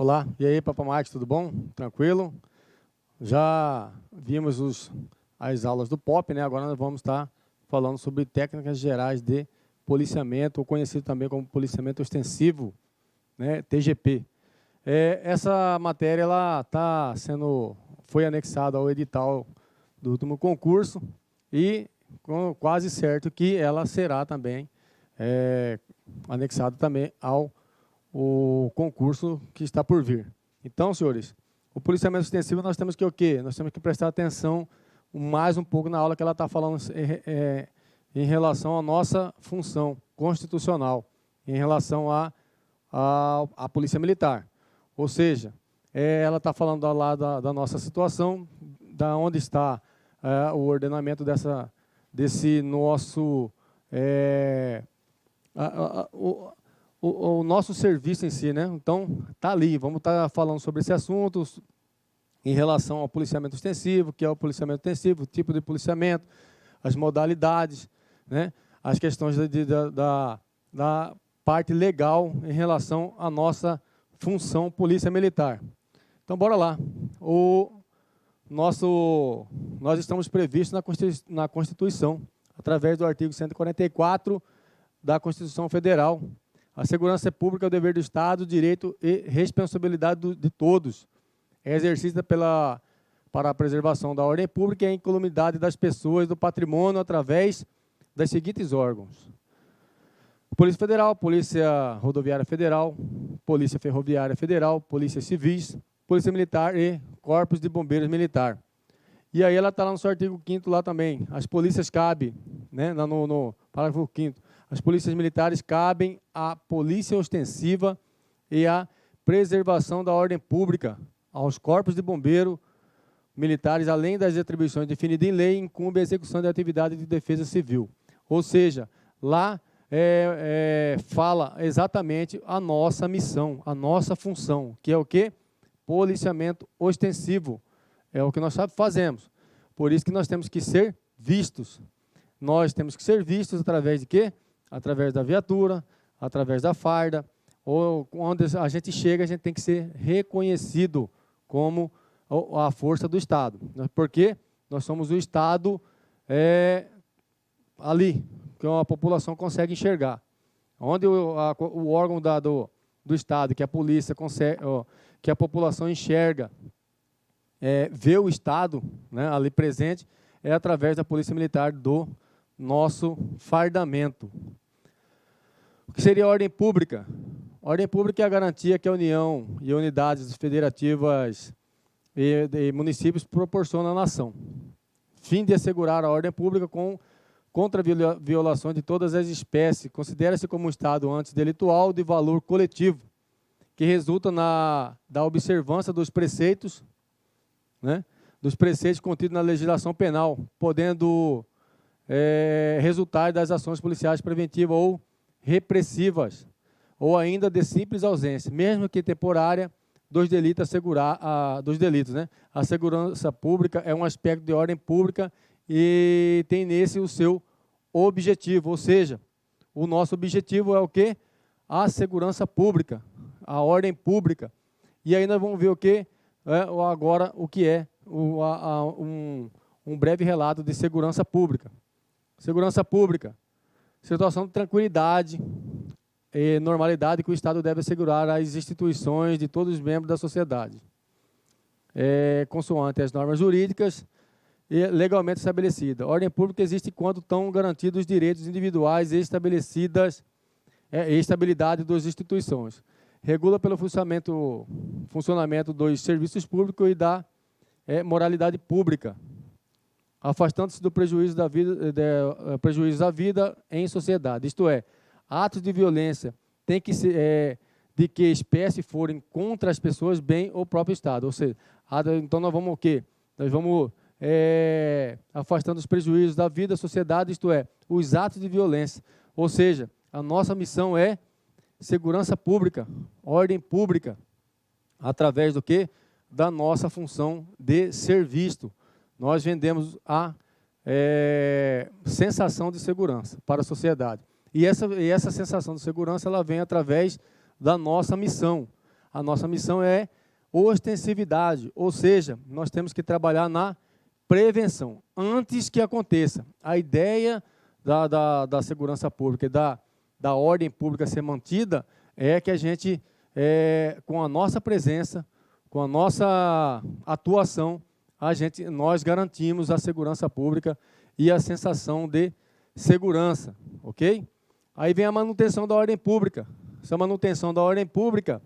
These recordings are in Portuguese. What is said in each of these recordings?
Olá, e aí, Papa Mike, tudo bom? Tranquilo? Já vimos as aulas do POP, né? Agora nós vamos estar falando sobre técnicas gerais de policiamento, ou conhecido também como policiamento ostensivo, né? TGP. Essa matéria ela foi anexada ao edital do último concurso e quase certo que ela será também anexada também ao concurso que está por vir. Então, senhores, o policiamento ostensivo nós temos que o quê? Nós temos que prestar atenção mais um pouco na aula que ela está falando em relação à nossa função constitucional, em relação à Polícia Militar. Ou seja, ela está falando lá da nossa situação, da onde está o ordenamento desse nosso o nosso serviço em si, né? Então, está ali, vamos estar falando sobre esse assunto em relação ao policiamento ostensivo, que é o policiamento ostensivo, o tipo de policiamento, as modalidades, né? As questões da parte legal em relação à nossa função polícia militar. Então, bora lá. Nós estamos previstos na Constituição, através do artigo 144 da Constituição Federal. A segurança pública é o dever do Estado, direito e responsabilidade de todos. É exercida para a preservação da ordem pública e a incolumidade das pessoas, do patrimônio, através das seguintes órgãos: Polícia Federal, Polícia Rodoviária Federal, Polícia Ferroviária Federal, Polícia Civis, Polícia Militar e Corpos de Bombeiros Militar. E aí ela está lá no seu artigo 5º lá também. As polícias cabem, né, no parágrafo 5º, as polícias militares cabem à polícia ostensiva e à preservação da ordem pública, aos corpos de bombeiro militares, além das atribuições definidas em lei, incumbe a execução de atividade de defesa civil. Ou seja, lá fala exatamente a nossa missão, a nossa função, que é o quê? Policiamento ostensivo. É o que nós fazemos. Por isso que nós temos que ser vistos. Nós temos que ser vistos através de quê? Através da viatura, através da farda, ou onde a gente chega, a gente tem que ser reconhecido como a força do Estado. Porque nós somos o Estado ali, que a população consegue enxergar. Onde o órgão do Estado, que a polícia consegue, que a população enxerga, vê o Estado, né, ali presente, é através da Polícia Militar do nosso fardamento. O que seria a ordem pública? Ordem pública é a garantia que a União e unidades federativas e municípios proporcionam à nação, fim de assegurar a ordem pública contra a violação de todas as espécies. Considera-se como um Estado antidelitual de valor coletivo, que resulta da observância dos preceitos, né, dos preceitos contidos na legislação penal, podendo resultar das ações policiais preventivas ou repressivas, ou ainda de simples ausência, mesmo que temporária, dos delitos, né? A segurança pública é um aspecto de ordem pública e tem nesse o seu objetivo, ou seja, o nosso objetivo é o quê? A segurança pública, a ordem pública. E aí nós vamos ver o quê? Agora, o que é um breve relato de segurança pública. Segurança pública, situação de tranquilidade e normalidade que o Estado deve assegurar às instituições de todos os membros da sociedade, consoante as normas jurídicas e legalmente estabelecidas. Ordem pública existe quando estão garantidos os direitos individuais e estabilidade das instituições. Regula pelo funcionamento dos serviços públicos e da moralidade pública, afastando-se do prejuízo da vida em sociedade. Isto é, atos de violência têm que ser de que espécie forem contra as pessoas, bem ou próprio Estado. Ou seja, então nós vamos o quê? Nós vamos afastando os prejuízos da vida da sociedade, isto é, os atos de violência. Ou seja, a nossa missão é segurança pública, ordem pública, através do quê? Da nossa função de ser visto. Nós vendemos a sensação de segurança para a sociedade. E essa sensação de segurança ela vem através da nossa missão. a nossa missão é ostensividade, ou seja, nós temos que trabalhar na prevenção, antes que aconteça. A ideia da segurança pública e da ordem pública ser mantida é que a gente, com a nossa presença, com a nossa atuação, nós garantimos a segurança pública e a sensação de segurança, ok? Aí vem a manutenção da ordem pública. Essa manutenção da ordem pública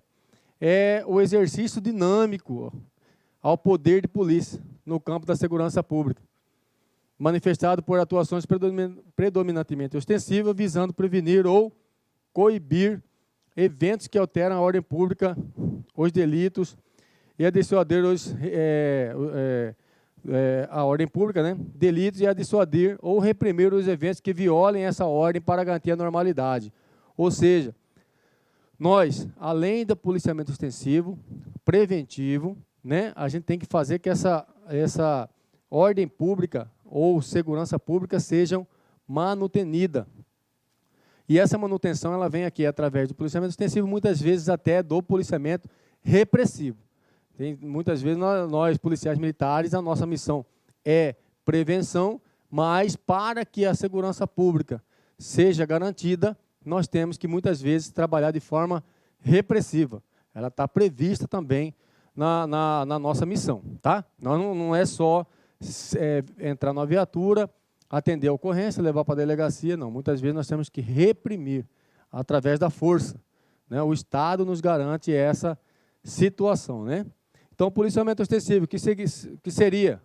é o exercício dinâmico ao poder de polícia no campo da segurança pública, manifestado por atuações predominantemente ostensivas, visando prevenir ou coibir eventos que alteram a ordem pública, os delitos e a dissuadir a ordem pública, né? Delitos e a dissuadir ou reprimir os eventos que violem essa ordem para garantir a normalidade. Ou seja, nós, além do policiamento ostensivo, preventivo, né, a gente tem que fazer que essa ordem pública ou segurança pública sejam manutenida. E essa manutenção ela vem aqui através do policiamento ostensivo, muitas vezes até do policiamento repressivo. Muitas vezes nós, policiais militares, a nossa missão é prevenção, mas para que a segurança pública seja garantida, nós temos que muitas vezes trabalhar de forma repressiva. Ela está prevista também na nossa missão, tá? Não é só entrar na viatura, atender a ocorrência, levar para a delegacia, não. Muitas vezes nós temos que reprimir através da força, né? O Estado nos garante essa situação, né? Então, o policiamento ostensivo, que seria?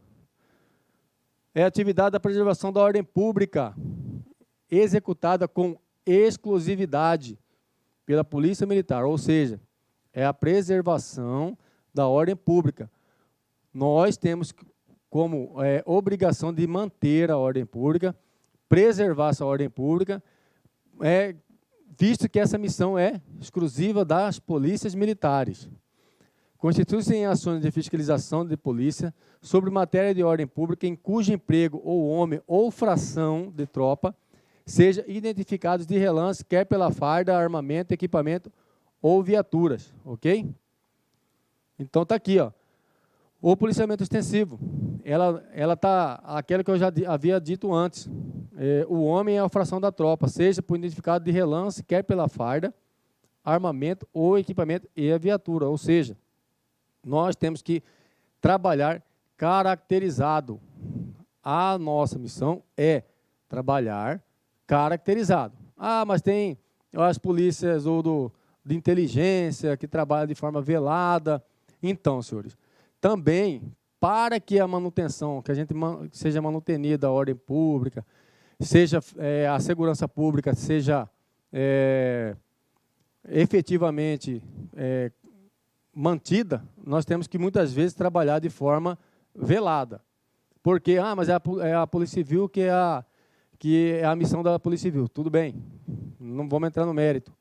É a atividade da preservação da ordem pública, executada com exclusividade pela Polícia Militar, ou seja, é a preservação da ordem pública. Nós temos como obrigação de manter a ordem pública, preservar essa ordem pública, visto que essa missão é exclusiva das polícias militares. Constitui-se em ações de fiscalização de polícia sobre matéria de ordem pública em cujo emprego ou homem ou fração de tropa seja identificados de relance, quer pela farda, armamento, equipamento ou viaturas, ok? Então está aqui, ó. O policiamento ostensivo, ela tá aquela que eu já havia dito antes. O homem é a fração da tropa, seja por identificado de relance, quer pela farda, armamento ou equipamento e a viatura, ou seja, nós temos que trabalhar caracterizado. A nossa missão é trabalhar caracterizado. Ah, mas tem as polícias de inteligência que trabalham de forma velada. Então, senhores, também para que a manutenção, que a gente seja manutenida a ordem pública, seja a segurança pública, seja efetivamente mantida, nós temos que muitas vezes trabalhar de forma velada. Porque, mas é a Polícia Civil que é a missão da Polícia Civil. Tudo bem, não vamos entrar no mérito.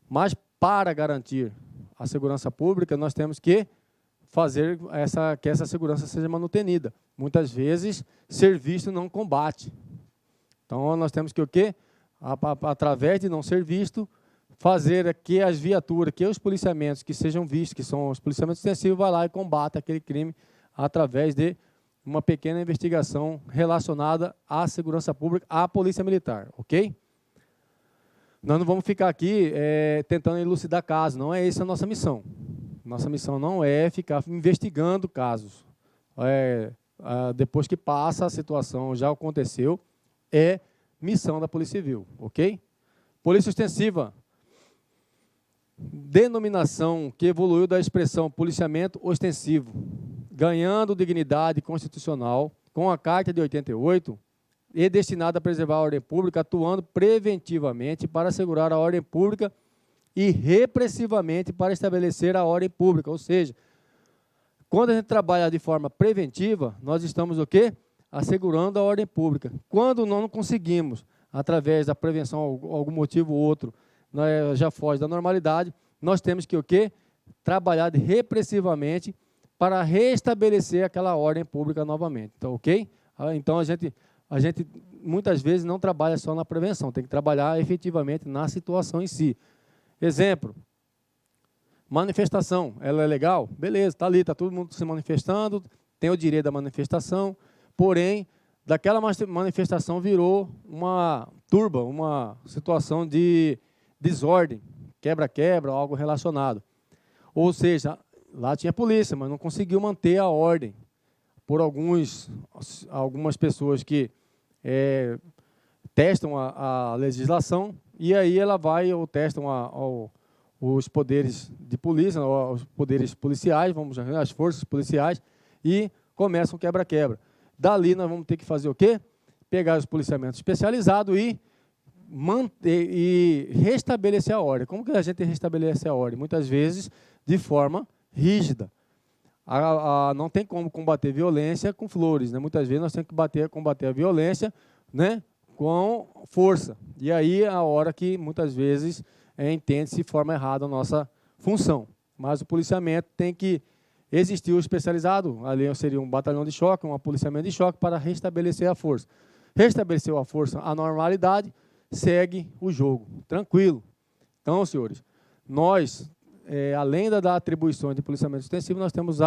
Mas para garantir a segurança pública, nós temos que fazer que essa segurança seja manutenida. Muitas vezes, ser visto não combate. Então, nós temos que o quê? Através de não ser visto, fazer que as viaturas, que os policiamentos que sejam vistos, que são os policiamentos ostensivos, vá lá e combata aquele crime através de uma pequena investigação relacionada à segurança pública, à polícia militar, ok? Nós não vamos ficar aqui tentando elucidar casos, não é essa a nossa missão. Nossa missão não é ficar investigando casos. Depois que passa a situação, já aconteceu, é missão da Polícia Civil, ok? Polícia ostensiva, denominação que evoluiu da expressão policiamento ostensivo, ganhando dignidade constitucional com a Carta de 88 e destinada a preservar a ordem pública, atuando preventivamente para assegurar a ordem pública e repressivamente para estabelecer a ordem pública. Ou seja, quando a gente trabalha de forma preventiva, nós estamos o quê? Assegurando a ordem pública. Quando não conseguimos, através da prevenção, algum motivo ou outro, já foge da normalidade, nós temos que o quê? Trabalhar repressivamente para restabelecer aquela ordem pública novamente. Então, ok? Então, a gente muitas vezes não trabalha só na prevenção, tem que trabalhar efetivamente na situação em si. Exemplo, Manifestação, ela é legal? Beleza, está ali, está todo mundo se manifestando, tem o direito da manifestação, porém, daquela manifestação virou uma turba, uma situação de desordem, quebra-quebra, algo relacionado. Ou seja, lá tinha polícia, mas não conseguiu manter a ordem por algumas pessoas que testam a legislação, e aí ela vai ou testam os poderes de polícia, os poderes policiais, vamos chamar, as forças policiais, e começa um quebra-quebra. Dali nós vamos ter que fazer o quê? Pegar os policiamentos especializados e manter e restabelecer a ordem. Como que a gente restabelece a ordem? Muitas vezes de forma rígida. Não tem como combater violência com flores, né? Muitas vezes nós temos que combater a violência, né, com força. E aí é a hora que muitas vezes entende-se de forma errada a nossa função. Mas o policiamento tem que existir o especializado, ali seria um batalhão de choque, um policiamento de choque para restabelecer a força. Restabeleceu a força, a normalidade, segue o jogo, tranquilo. Então, senhores, nós, além da atribuição de policiamento extensivo, nós temos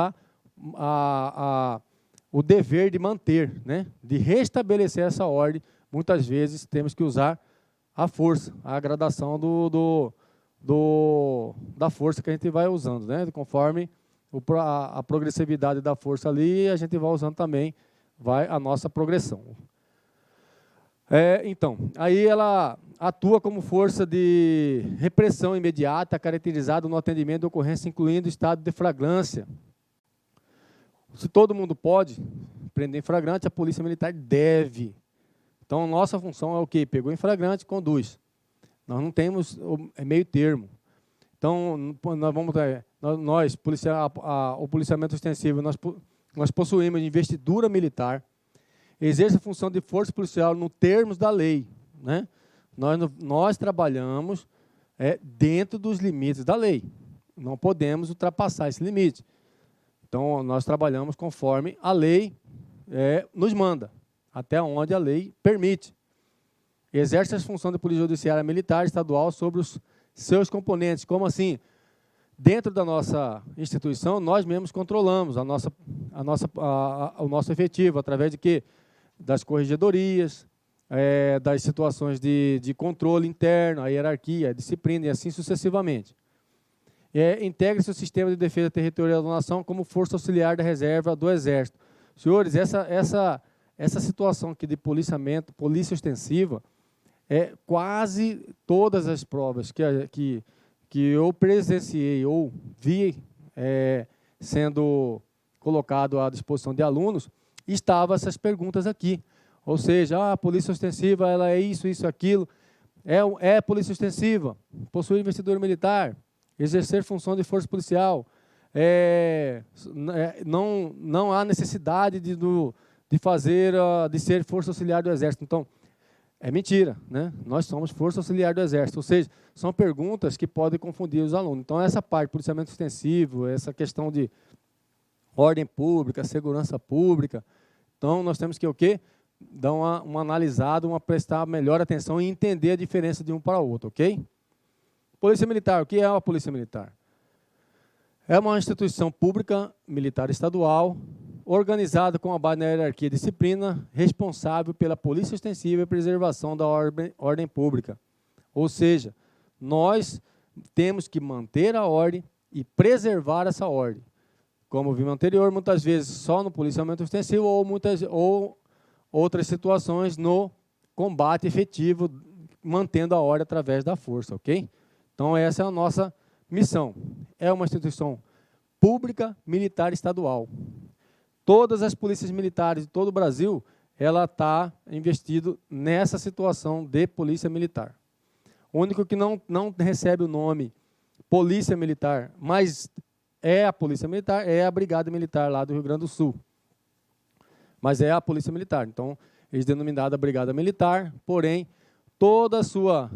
o dever de manter, né, de restabelecer essa ordem. Muitas vezes temos que usar a força, a gradação da força que a gente vai usando, né, conforme a progressividade da força ali, a gente vai usando também a nossa progressão. Então, aí ela atua como força de repressão imediata, caracterizada no atendimento de ocorrência, incluindo estado de flagrância. Se todo mundo pode prender em flagrante, a Polícia Militar deve. Então, nossa função é o quê? Pegou em flagrante, conduz. Nós não temos meio termo. Então, o policiamento extensivo, nós possuímos investidura militar, exerce a função de força policial no termos da lei, né? Nós trabalhamos dentro dos limites da lei. Não podemos ultrapassar esse limite. Então, nós trabalhamos conforme a lei nos manda, até onde a lei permite. Exerce a função de polícia judiciária militar estadual sobre os seus componentes. Como assim? Dentro da nossa instituição, nós mesmos controlamos o nosso efetivo, através de quê? Das corregedorias, das situações de controle interno, a hierarquia, a disciplina e assim sucessivamente. Integra-se o sistema de defesa territorial da nação como força auxiliar da reserva do Exército. Senhores, essa situação aqui de policiamento, polícia ostensiva, quase todas as provas que eu presenciei ou vi sendo colocado à disposição de alunos, estavam essas perguntas aqui. Ou seja, a polícia ostensiva ela é isso, aquilo. É polícia ostensiva, possui investidura militar, exercer função de força policial. Não há necessidade de ser força auxiliar do Exército. Então, é mentira, né? Nós somos força auxiliar do Exército, ou seja, são perguntas que podem confundir os alunos. Então, essa parte, policiamento extensivo, essa questão de ordem pública, segurança pública, então nós temos que o quê? Dar uma analisada, prestar melhor atenção e entender a diferença de um para o outro, ok? Polícia Militar, o que é a Polícia Militar? É uma instituição pública, militar estadual, organizada com a base na hierarquia e disciplina, responsável pela polícia ostensiva e preservação da ordem pública. Ou seja, nós temos que manter a ordem e preservar essa ordem. Como vimos anterior, muitas vezes só no policiamento ostensivo ou outras situações no combate efetivo, mantendo a ordem através da força, ok? Então, essa é a nossa missão. É uma instituição pública, militar estadual. Todas as polícias militares de todo o Brasil, ela está investido nessa situação de polícia militar. O único que não recebe o nome polícia militar, mas é a polícia militar, é a brigada militar lá do Rio Grande do Sul. Mas é a polícia militar. Então, eles denominada brigada militar, porém, toda a sua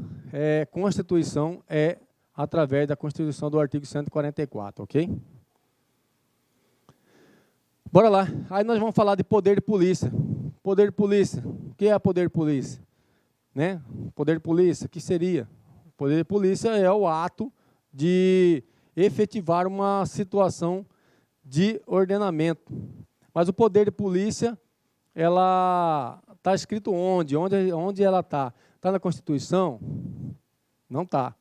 constituição é através da Constituição do artigo 144, ok? Bora lá. Aí nós vamos falar de poder de polícia. Poder de polícia. O que é poder de polícia? Né? Poder de polícia, o que seria? Poder de polícia é o ato de efetivar uma situação de ordenamento. Mas o poder de polícia, ela está escrito onde? Onde ela está? Está na Constituição? Não está.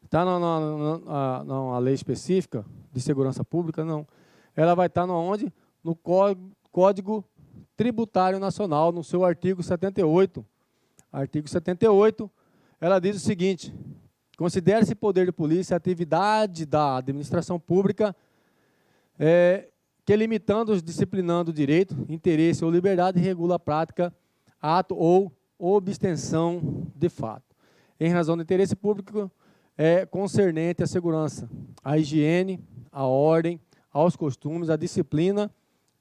Está na lei específica de segurança pública? Não. Ela vai estar onde? No Código Tributário Nacional, no seu artigo 78. Artigo 78, ela diz o seguinte: considera-se poder de polícia a atividade da administração pública que, limitando, disciplinando o direito, interesse ou liberdade, regula a prática, ato ou obstenção de fato, em razão do interesse público concernente à segurança, à higiene, à ordem, aos costumes, à disciplina,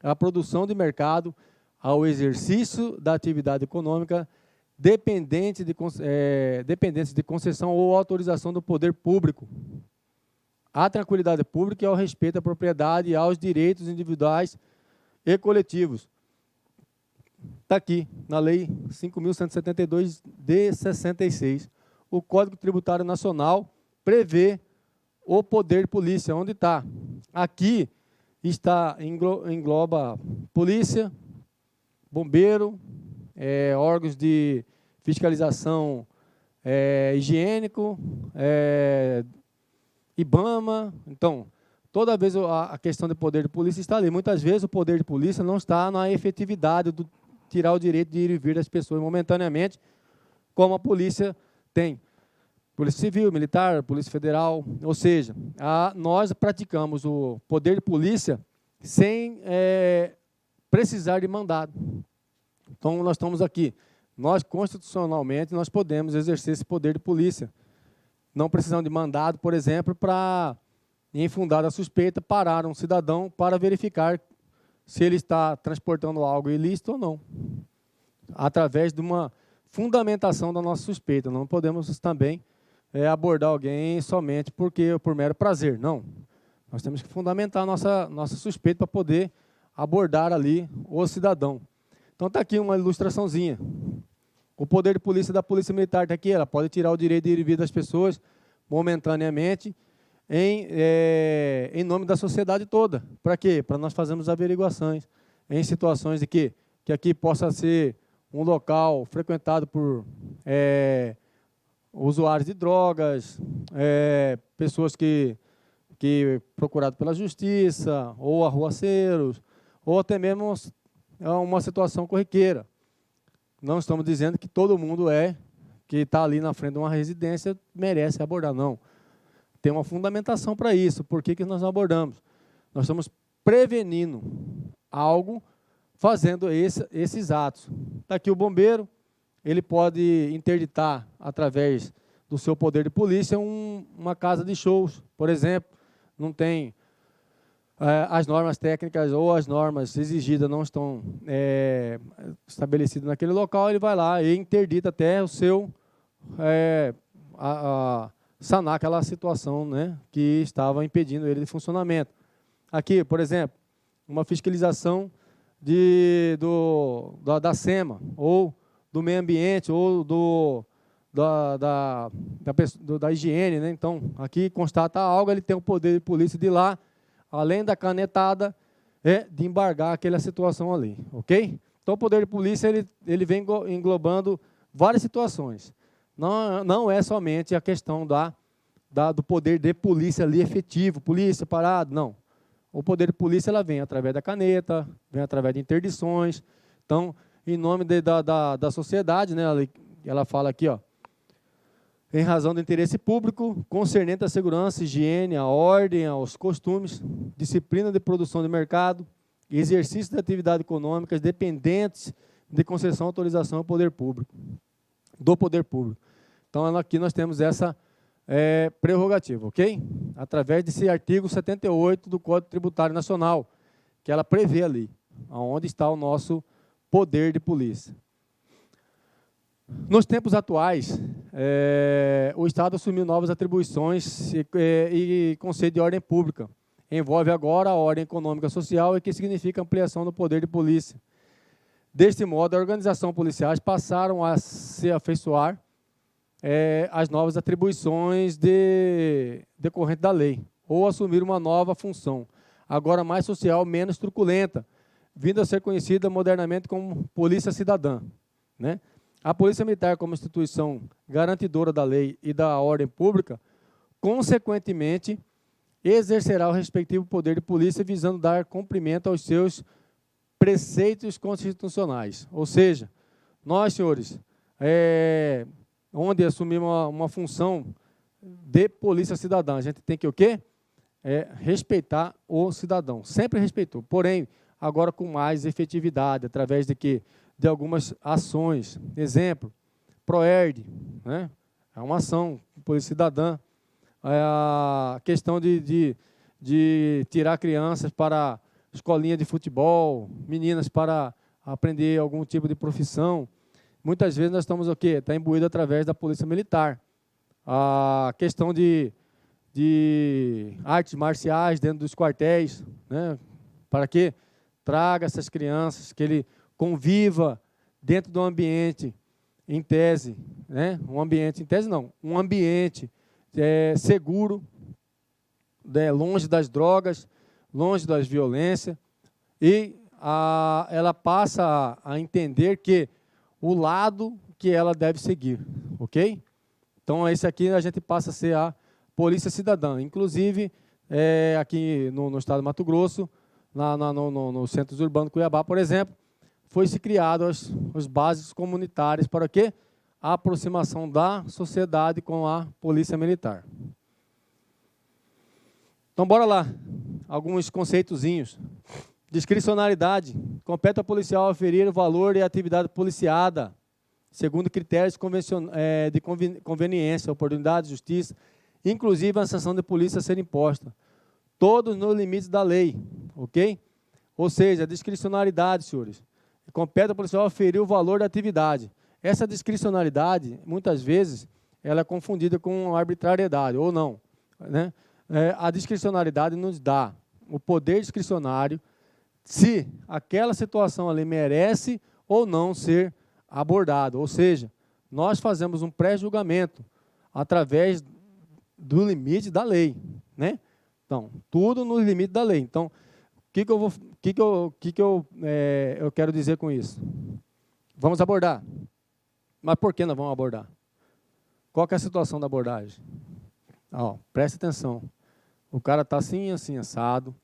à produção de mercado, ao exercício da atividade econômica, dependentes de concessão ou autorização do poder público, à tranquilidade pública e ao respeito à propriedade e aos direitos individuais e coletivos. Está aqui, na Lei 5.172 de 66. O Código Tributário Nacional prevê o poder de polícia. Onde está? Aqui engloba polícia, bombeiro, órgãos de fiscalização higiênico, IBAMA. Então, toda vez a questão de poder de polícia está ali. Muitas vezes o poder de polícia não está na efetividade do tirar o direito de ir e vir das pessoas momentaneamente, como a polícia tem. Polícia Civil, Militar, Polícia Federal. Ou seja, nós praticamos o poder de polícia sem precisar de mandado. Então, nós estamos aqui. Nós, constitucionalmente, nós podemos exercer esse poder de polícia. Não precisamos de mandado, por exemplo, para, em fundada suspeita, parar um cidadão para verificar se ele está transportando algo ilícito ou não. Através de uma fundamentação da nossa suspeita. Não podemos também abordar alguém somente por mero prazer. Não. Nós temos que fundamentar a nossa suspeita para poder abordar ali o cidadão. Então, está aqui uma ilustraçãozinha. O poder de polícia da Polícia Militar está aqui. Ela pode tirar o direito de ir e vir das pessoas momentaneamente em nome da sociedade toda. Para quê? Para nós fazermos averiguações em situações de que aqui possa ser um local frequentado por usuários de drogas, pessoas que procuradas pela justiça, ou arruaceiros, ou até mesmo uma situação corriqueira. Não estamos dizendo que todo mundo que está ali na frente de uma residência merece abordar, não. Tem uma fundamentação para isso. Por que nós não abordamos? Nós estamos prevenindo algo fazendo esses atos. Está aqui o bombeiro, ele pode interditar, através do seu poder de polícia, uma casa de shows, por exemplo. Não tem as normas técnicas ou as normas exigidas não estão estabelecidas naquele local, ele vai lá e interdita até o seu sanar aquela situação, né, que estava impedindo ele de funcionamento. Aqui, por exemplo, uma fiscalização da SEMA, ou do meio ambiente, ou da higiene, né? Então, aqui constata algo, ele tem o poder de polícia de ir lá, além da canetada, de embargar aquela situação ali, ok? Então, o poder de polícia, ele vem englobando várias situações. Não é somente a questão do poder de polícia ali efetivo, polícia parado, não. O poder de polícia, ela vem através da caneta, vem através de interdições. Então, em nome da sociedade, né, ela fala aqui, ó, em razão do interesse público, concernente à segurança, higiene, à ordem, aos costumes, disciplina de produção de mercado, exercício de atividades econômicas dependentes de concessão, autorização do poder público. Então, aqui nós temos essa prerrogativa, ok? Através desse artigo 78 do Código Tributário Nacional, que ela prevê ali, onde está o nosso poder de polícia. Nos tempos atuais, o Estado assumiu novas atribuições e conceito de ordem pública. Envolve agora a ordem econômica social e que significa ampliação do poder de polícia. Deste modo, a organização policiais passaram a se afeiçoar às novas atribuições decorrentes da lei. ou assumir uma nova função, agora mais social, menos truculenta, vindo a ser conhecida modernamente como Polícia Cidadã, né? A Polícia Militar, como instituição garantidora da lei e da ordem pública, consequentemente, exercerá o respectivo poder de polícia visando dar cumprimento aos seus preceitos constitucionais. Ou seja, nós, senhores, onde assumimos uma função de polícia cidadã, a gente tem que o quê? Respeitar o cidadão. Sempre respeitou. Porém, agora com mais efetividade, através de quê? De algumas ações. Exemplo, PROERD, né? É uma ação de polícia cidadã. A questão de tirar crianças para escolinha de futebol, meninas para aprender algum tipo de profissão. Muitas vezes nós estamos o quê? Está imbuído através da polícia militar. A questão de artes marciais dentro dos quartéis, né? Para que traga essas crianças, que ele conviva dentro do ambiente, em tese, né? Um ambiente, em tese não, um ambiente seguro, longe das drogas, longe das violências, e ela passa a entender que o lado que ela deve seguir, ok? Então, esse aqui a gente passa a ser a Polícia Cidadã. Inclusive, aqui no estado do Mato Grosso, no Centro Urbano de Cuiabá, por exemplo, foi-se criado os básicos comunitários para o quê? A aproximação da sociedade com a Polícia Militar. Então, bora lá. Alguns conceitozinhos. Discricionalidade. Compete ao policial aferir o valor e a atividade policiada, segundo critérios de conveniência, oportunidade, justiça, inclusive a sanção de polícia a ser imposta. Todos nos limites da lei, ok? Ou seja, a discricionalidade, senhores. Compete ao policial aferir o valor da atividade. Essa discricionalidade, muitas vezes, ela é confundida com arbitrariedade, ou não, né? A discricionalidade nos dá o poder discricionário se aquela situação ali merece ou não ser abordado. Ou seja, nós fazemos um pré-julgamento através do limite da lei, né? Então, tudo no limite da lei. Então, o que eu quero dizer com isso? Vamos abordar. Mas por que nós vamos abordar? Qual que é a situação da abordagem? Preste atenção. O cara está assim, assim, assado,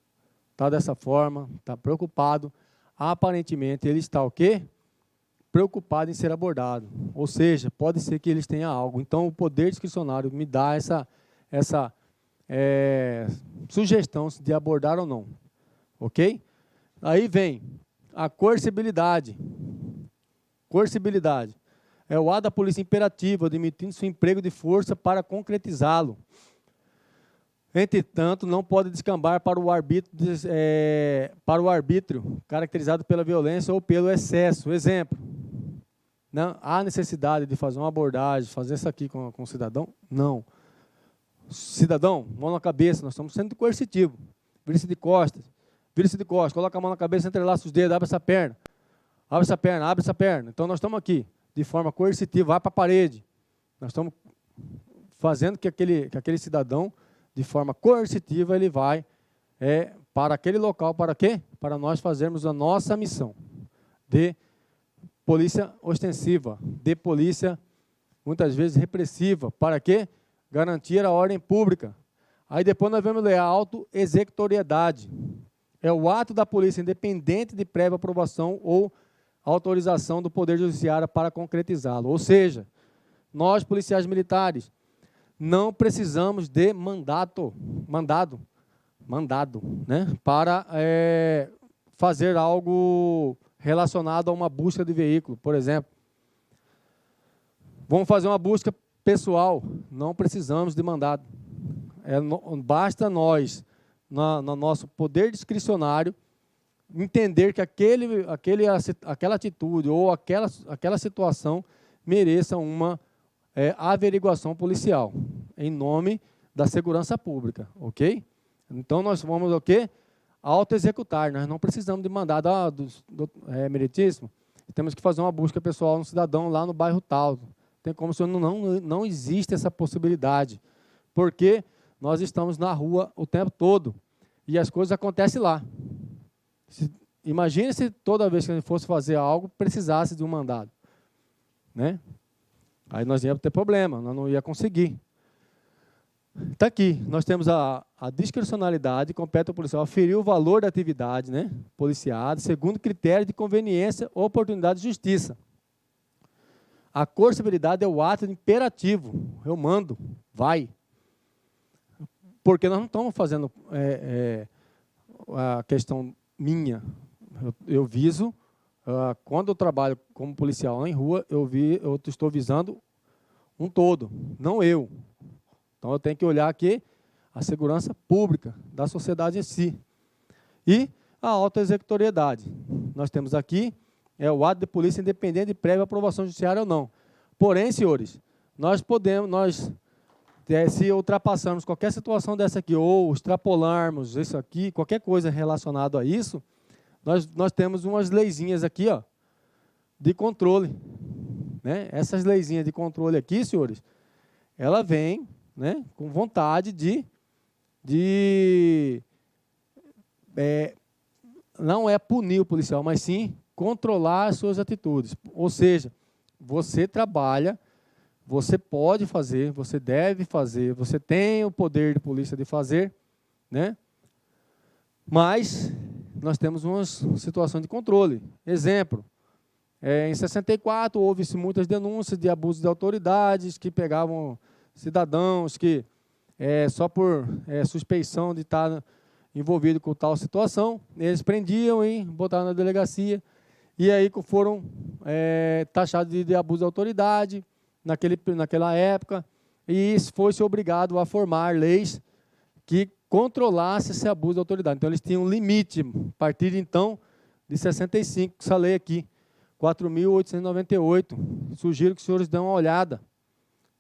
está dessa forma, está preocupado. Aparentemente, ele está o quê? Preocupado em ser abordado. Ou seja, pode ser que eles tenham algo. Então, o poder discricionário me dá essa sugestão de abordar ou não. Ok? Aí vem a coercibilidade. Coercibilidade. É o ato da polícia imperativa, admitindo seu emprego de força para concretizá-lo. Entretanto, não pode descambar para o arbítrio caracterizado pela violência ou pelo excesso. Exemplo, não, há necessidade de fazer uma abordagem, fazer isso aqui com o cidadão? Não. Cidadão, mão na cabeça, nós estamos sendo coercitivos. Vira-se de costas, coloca a mão na cabeça, entrelaça os dedos, abre essa perna. Abre essa perna, abre essa perna. Então, nós estamos aqui, de forma coercitiva, vai para a parede. Nós estamos fazendo que aquele cidadão, de forma coercitiva, ele vai para aquele local, para quê? Para nós fazermos a nossa missão de polícia ostensiva, de polícia, muitas vezes, repressiva. Para quê? Garantir a ordem pública. Aí depois nós vamos ler a autoexecutoriedade. É o ato da polícia independente de prévia aprovação ou autorização do Poder Judiciário para concretizá-lo. Ou seja, nós, policiais militares, não precisamos de mandado, né, para fazer algo relacionado a uma busca de veículo, por exemplo. Vamos fazer uma busca pessoal, não precisamos de mandado. Basta nós, no nosso poder discricionário, entender que aquela atitude ou aquela situação mereça uma averiguação policial, em nome da segurança pública, ok? Então, nós vamos o quê? Auto-executar, nós não precisamos de mandado, meritíssimo, temos que fazer uma busca pessoal no cidadão lá no bairro tal. Tem como se não existe essa possibilidade, porque nós estamos na rua o tempo todo e as coisas acontecem lá. Imagine se toda vez que a gente fosse fazer algo, precisasse de um mandado, né? Aí nós íamos ter problema, nós não ia conseguir. Está aqui, nós temos a discricionalidade, compete ao policial aferir o valor da atividade, né, policiada, segundo critério de conveniência, oportunidade e justiça. A coercibilidade é o ato imperativo, eu mando, vai. Porque nós não estamos fazendo a questão minha. Eu viso, quando eu trabalho como policial em rua, eu estou visando um todo, não eu. Então, eu tenho que olhar aqui a segurança pública da sociedade em si. E a autoexecutoriedade. Nós temos aqui o ato de polícia independente de prévia aprovação judiciária ou não. Porém, senhores, se ultrapassarmos qualquer situação dessa aqui, ou extrapolarmos isso aqui, qualquer coisa relacionada a isso, nós temos umas leizinhas aqui, ó, de controle. Né? Essas leizinhas de controle aqui, senhores, ela vem, né, com vontade não é punir o policial, mas sim controlar as suas atitudes. Ou seja, você trabalha, você pode fazer, você deve fazer, você tem o poder de polícia de fazer, né? Mas nós temos uma situação de controle. Exemplo, em 64 houve-se muitas denúncias de abuso de autoridades que pegavam cidadãos que, só por suspeição de estar envolvido com tal situação, eles prendiam e botavam na delegacia, e aí foram taxados de abuso de autoridade naquela época, e foi-se obrigado a formar leis que controlassem esse abuso de autoridade. Então, eles tinham um limite, a partir de, então, de 65, essa lei aqui, 4.898. Sugiro que os senhores dêem uma olhada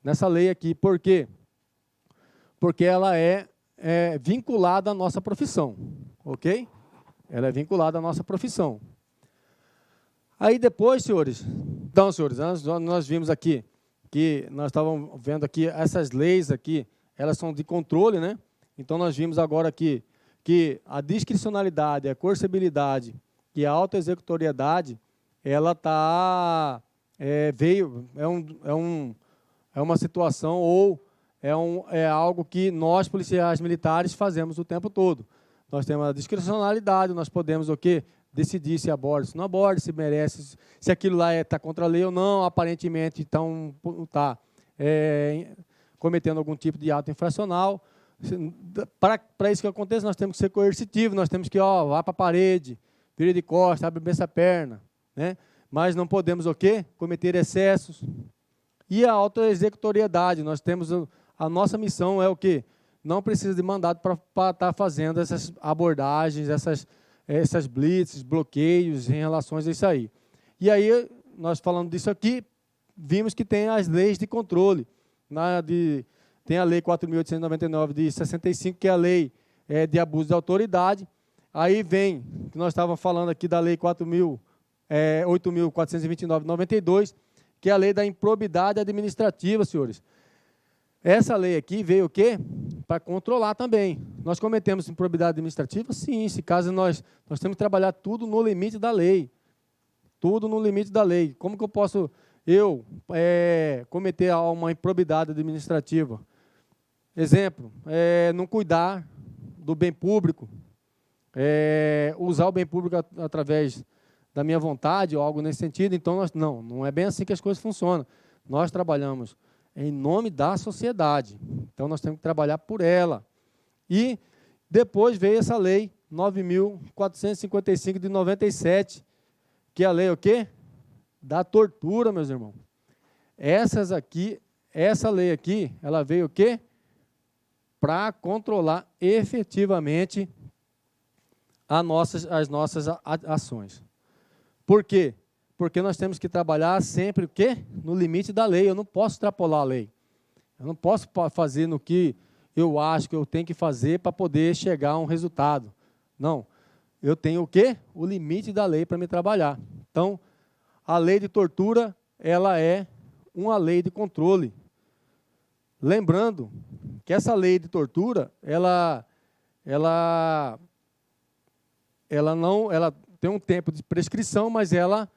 nessa lei aqui. Por quê? Porque ela é vinculada à nossa profissão, ok? Ela é vinculada à nossa profissão. Aí depois, senhores, então, senhores, nós vimos aqui, que nós estávamos vendo aqui, essas leis aqui, elas são de controle, né? Então, nós vimos agora aqui que a discricionalidade, a coercibilidade e a autoexecutoriedade, ela é uma situação ou é algo que nós, policiais militares, fazemos o tempo todo. Nós temos a discricionalidade, nós podemos o quê? Decidir se aborda, se não aborda, se merece, se aquilo lá está contra a lei ou não, aparentemente então está cometendo algum tipo de ato infracional. Para isso que aconteça, nós temos que ser coercitivos, nós temos que, vá para a parede, vira de costas, abre bem essa perna, né? Mas não podemos o quê? Cometer excessos. E a autoexecutoriedade, nós temos, a nossa missão é o quê? Não precisa de mandado para estar fazendo essas abordagens, essas blitzes, bloqueios em relação a isso aí. E aí, nós falando disso aqui, vimos que tem as leis de controle. Tem a lei 4.899 de 65, que é a lei de abuso de autoridade. Aí vem, que nós estávamos falando aqui da lei 8.429 de 92, que é a lei da improbidade administrativa, senhores. Essa lei aqui veio o quê? Para controlar também. Nós cometemos improbidade administrativa? Sim, se caso nós temos que trabalhar tudo no limite da lei. Tudo no limite da lei. Como que eu posso, cometer uma improbidade administrativa? Exemplo, não cuidar do bem público, usar o bem público através da minha vontade ou algo nesse sentido. Então, não é bem assim que as coisas funcionam. Nós trabalhamos em nome da sociedade. Então, nós temos que trabalhar por ela. E depois veio essa lei 9.455 de 97, que é a lei o quê? Da tortura, meus irmãos. Essa lei aqui, ela veio o quê? Para controlar efetivamente as nossas ações. Por quê? Porque nós temos que trabalhar sempre o quê? No limite da lei. Eu não posso extrapolar a lei. Eu não posso fazer no que eu acho que eu tenho que fazer para poder chegar a um resultado. Não. Eu tenho o quê? O limite da lei para me trabalhar. Então, a lei de tortura, ela é uma lei de controle. Lembrando que essa lei de tortura, ela tem um tempo de prescrição, mas ela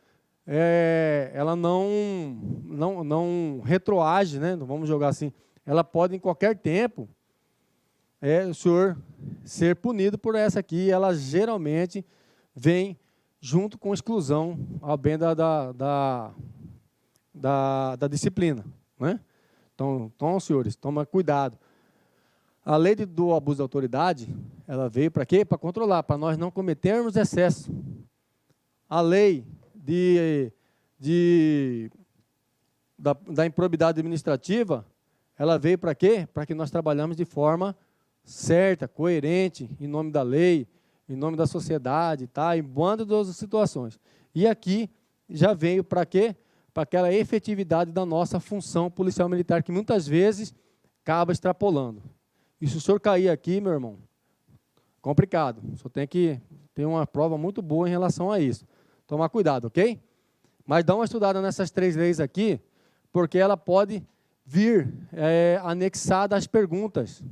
não retroage, né? Vamos jogar assim. Ela pode, em qualquer tempo, o senhor ser punido por essa aqui. Ela geralmente vem junto com exclusão ao bem da disciplina, né? Então, senhores, toma cuidado. A lei do abuso de autoridade, ela veio para quê? Para controlar, para nós não cometermos excesso. A lei da improbidade administrativa, ela veio para quê? Para que nós trabalhamos de forma certa, coerente, em nome da lei, em nome da sociedade, tá? Em bando das situações. E aqui já veio para quê? Para aquela efetividade da nossa função policial militar, que muitas vezes acaba extrapolando. E se o senhor cair aqui, meu irmão, complicado. O senhor tem que ter uma prova muito boa em relação a isso. Tomar cuidado, ok? Mas dá uma estudada nessas 3 leis aqui, porque ela pode vir anexada às perguntas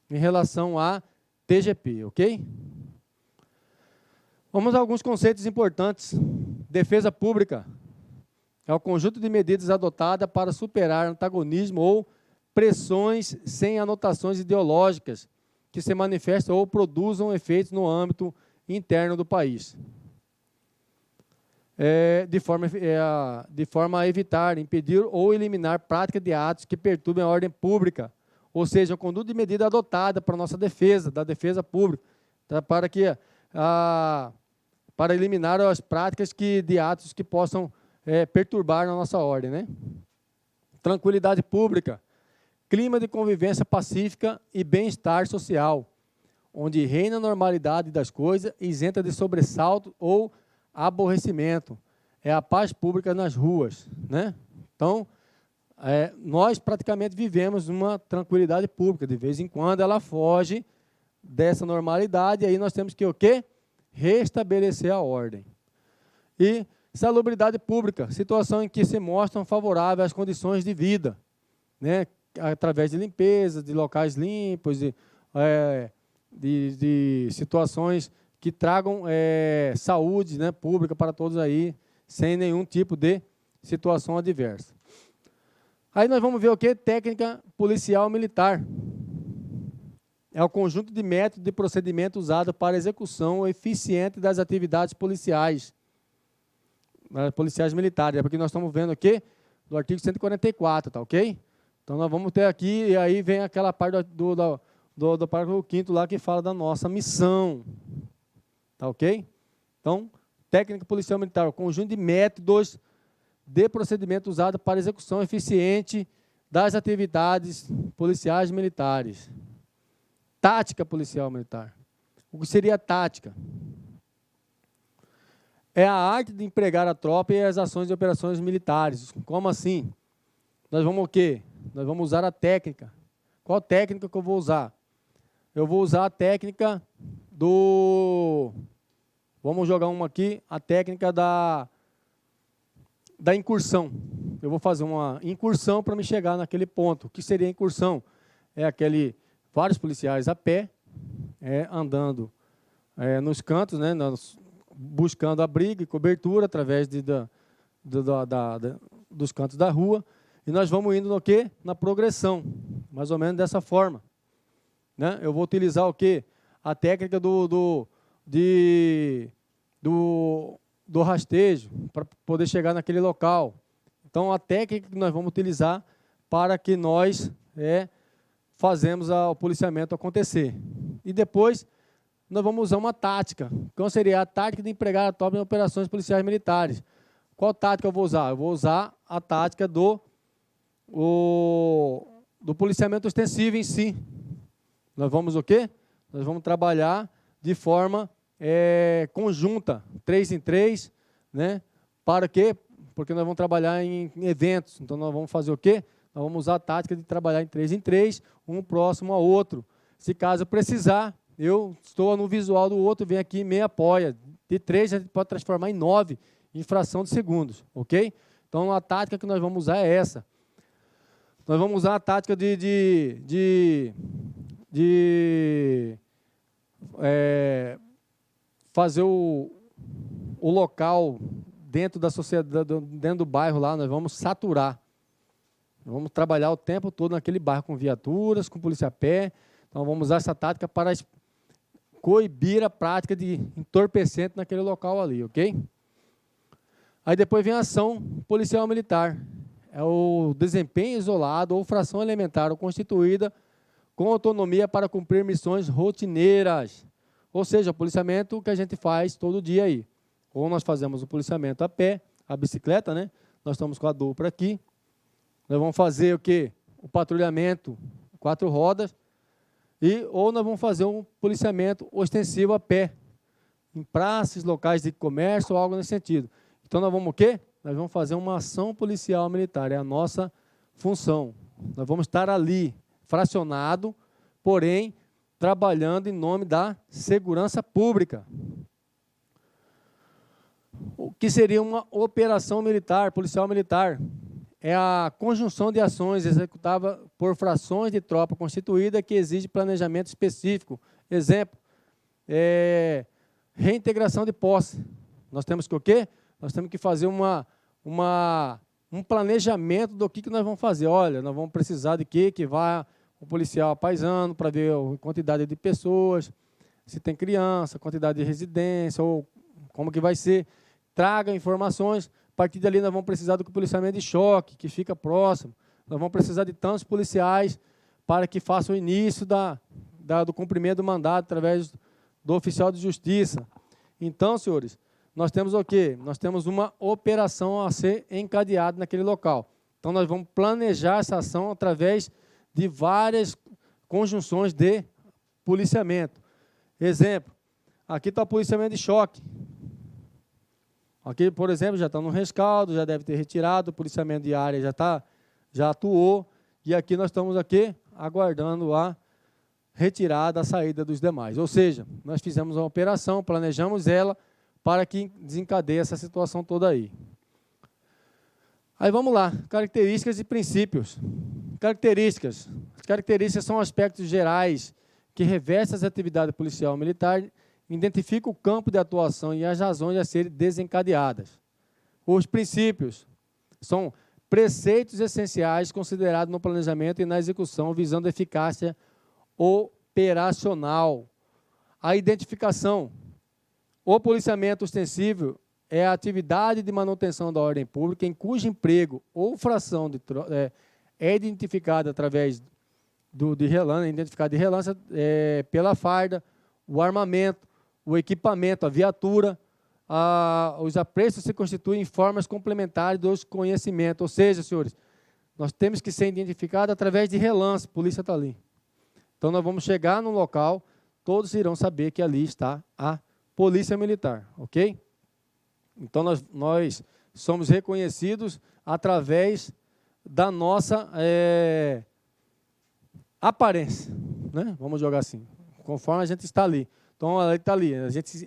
em relação a TGP, ok? Vamos a alguns conceitos importantes. Defesa pública é o conjunto de medidas adotada para superar antagonismo ou pressões sem anotações ideológicas que se manifestam ou produzam efeitos no âmbito interno do país. De forma a evitar, impedir ou eliminar prática de atos que perturbem a ordem pública, ou seja, o conduto de medida adotada para a nossa defesa, da defesa pública, tá, para eliminar as práticas de atos que possam perturbar a nossa ordem, né? Tranquilidade pública, clima de convivência pacífica e bem-estar social, onde reina a normalidade das coisas, isenta de sobressalto ou aborrecimento. É a paz pública nas ruas, né? Então, nós praticamente vivemos uma tranquilidade pública. De vez em quando ela foge dessa normalidade, e aí nós temos que o quê? Restabelecer a ordem. E salubridade pública, situação em que se mostram favoráveis às condições de vida, né? Através de limpeza, de locais limpos, de situações que tragam saúde, né, pública para todos aí, sem nenhum tipo de situação adversa. Aí nós vamos ver o que? Técnica policial militar. É o conjunto de métodos e procedimentos usados para a execução eficiente das atividades policiais militares. É porque nós estamos vendo aqui do artigo 144, tá ok? Então nós vamos ter aqui, e aí vem aquela parte do parágrafo 5º lá que fala da nossa missão. Tá ok? Então, técnica policial militar, o conjunto de métodos de procedimento usado para execução eficiente das atividades policiais militares. Tática policial militar. O que seria a tática? É a arte de empregar a tropa e as ações e operações militares. Como assim? Nós vamos o quê? Nós vamos usar a técnica. Qual técnica que eu vou usar? Eu vou usar a técnica vamos jogar uma aqui, a técnica da incursão. Eu vou fazer uma incursão para me chegar naquele ponto. O que seria a incursão? É vários policiais a pé, andando nos cantos, né, buscando abrigo e cobertura através dos cantos da rua, e nós vamos indo no quê? Na progressão, mais ou menos dessa forma. Né? Eu vou utilizar o quê? A técnica do rastejo, para poder chegar naquele local. Então, a técnica que nós vamos utilizar para que nós fazemos o policiamento acontecer. E depois, nós vamos usar uma tática. Qual seria a tática de empregar a tropa em operações policiais militares? Qual tática eu vou usar? Eu vou usar a tática do policiamento ostensivo em si. Nós vamos o quê? Nós vamos trabalhar de forma conjunta, 3 em 3, né? Para quê? Porque nós vamos trabalhar em eventos. Então, nós vamos fazer o quê? Nós vamos usar a tática de trabalhar em 3 em 3, um próximo ao outro. Se caso precisar, eu estou no visual do outro, vem aqui e me apoia. De 3, a gente pode transformar em 9 em fração de segundos, ok? Então, a tática que nós vamos usar é essa. Nós vamos usar a tática fazer o local dentro da sociedade, dentro do bairro lá, nós vamos saturar. Nós vamos trabalhar o tempo todo naquele bairro com viaturas, com polícia a pé. Então, vamos usar essa tática para coibir a prática de entorpecente naquele local ali, ok? Aí depois vem a ação policial militar. É o desempenho isolado ou fração elementar ou constituída com autonomia para cumprir missões rotineiras. Ou seja, o policiamento que a gente faz todo dia aí. Ou nós fazemos o policiamento a pé, a bicicleta, né? Nós estamos com a dupla aqui. Nós vamos fazer o quê? O patrulhamento 4 rodas. Ou nós vamos fazer um policiamento ostensivo a pé, em praças, locais de comércio ou algo nesse sentido. Então, nós vamos o quê? Nós vamos fazer uma ação policial militar, é a nossa função. Nós vamos estar ali, fracionado, porém, trabalhando em nome da segurança pública. O que seria uma operação militar, policial militar? É a conjunção de ações executada por frações de tropa constituída que exige planejamento específico. Exemplo, reintegração de posse. Nós temos que o quê? Nós temos que fazer um planejamento do que nós vamos fazer. Olha, nós vamos precisar de quê? Que vá um policial paisano para ver a quantidade de pessoas, se tem criança, quantidade de residência, ou como que vai ser. Traga informações. A partir dali, nós vamos precisar do policiamento de choque, que fica próximo. Nós vamos precisar de tantos policiais para que façam o início do cumprimento do mandato através do oficial de justiça. Então, senhores, nós temos o quê? Nós temos uma operação a ser encadeada naquele local. Então, nós vamos planejar essa ação através de várias conjunções de policiamento. Exemplo, aqui está o policiamento de choque. Aqui, por exemplo, já está no rescaldo, já deve ter retirado, o policiamento de área já atuou, e aqui nós estamos aguardando a retirada, a saída dos demais. Ou seja, nós fizemos uma operação, planejamos ela para que desencadeie essa situação toda aí. Aí vamos lá, características e princípios. Características. As características são aspectos gerais que revestem as atividades policial militar, identifica o campo de atuação e as razões a serem desencadeadas. Os princípios são preceitos essenciais considerados no planejamento e na execução, visando a eficácia operacional. A identificação. O policiamento ostensivo é a atividade de manutenção da ordem pública em cujo emprego ou fração é identificada através de relance, pela farda, o armamento, o equipamento, a viatura, os aprestos se constituem em formas complementares dos conhecimentos. Ou seja, senhores, nós temos que ser identificados através de relance. A polícia está ali. Então, nós vamos chegar no local, todos irão saber que ali está a polícia militar, ok? Então, nós somos reconhecidos através da nossa aparência, né? Vamos jogar assim, conforme a gente está ali. Então, ela está ali,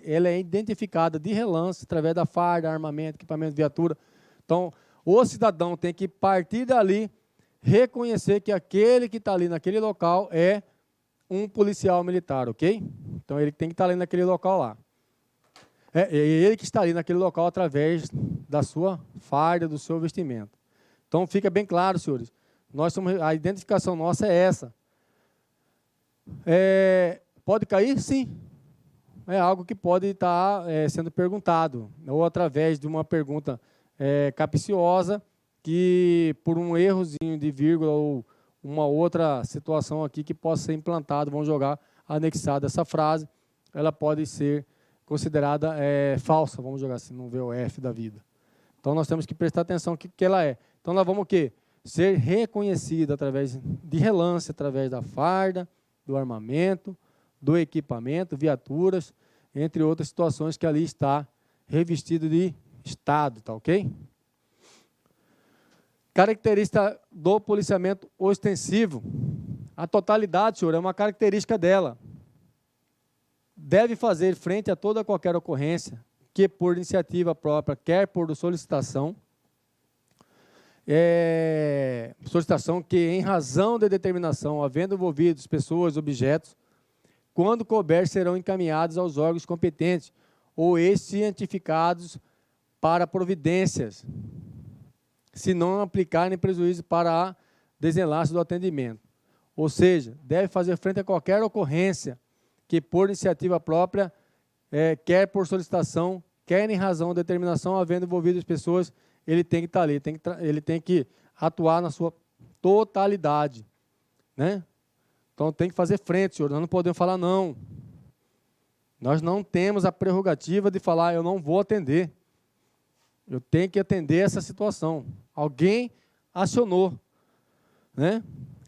ela é identificada de relance, através da farda, armamento, equipamento, viatura. Então, o cidadão tem que partir dali, reconhecer que aquele que está ali naquele local é um policial militar, ok? Então, ele tem que estar ali naquele local lá. É ele que está ali naquele local através da sua farda, do seu vestimento. Então, fica bem claro, senhores, a identificação nossa é essa. Pode cair? Sim. É algo que pode estar sendo perguntado, ou através de uma pergunta capciosa, que por um errozinho de vírgula ou uma outra situação aqui que possa ser implantado, vamos jogar anexada essa frase, ela pode ser considerada falsa, vamos jogar assim, no VOF da vida. Então, nós temos que prestar atenção no que ela é. Então, nós vamos o quê? Ser reconhecida através de relance, através da farda, do armamento, do equipamento, viaturas, entre outras situações que ali está revestido de Estado, tá ok? Característica do policiamento ostensivo. A totalidade, senhor, é uma característica dela. Deve fazer frente a toda qualquer ocorrência que, por iniciativa própria, quer por solicitação, solicitação que, em razão de determinação, havendo envolvidos pessoas, objetos, quando couber, serão encaminhados aos órgãos competentes ou cientificados para providências, se não aplicarem prejuízo para a desenlace do atendimento. Ou seja, deve fazer frente a qualquer ocorrência que, por iniciativa própria, quer por solicitação, quer em razão de determinação, havendo envolvidas pessoas, ele tem que estar ali, ele tem que atuar na sua totalidade, né? Então, tem que fazer frente, senhor. Nós não podemos falar não. Nós não temos a prerrogativa de falar, eu não vou atender. Eu tenho que atender essa situação. Alguém acionou, né?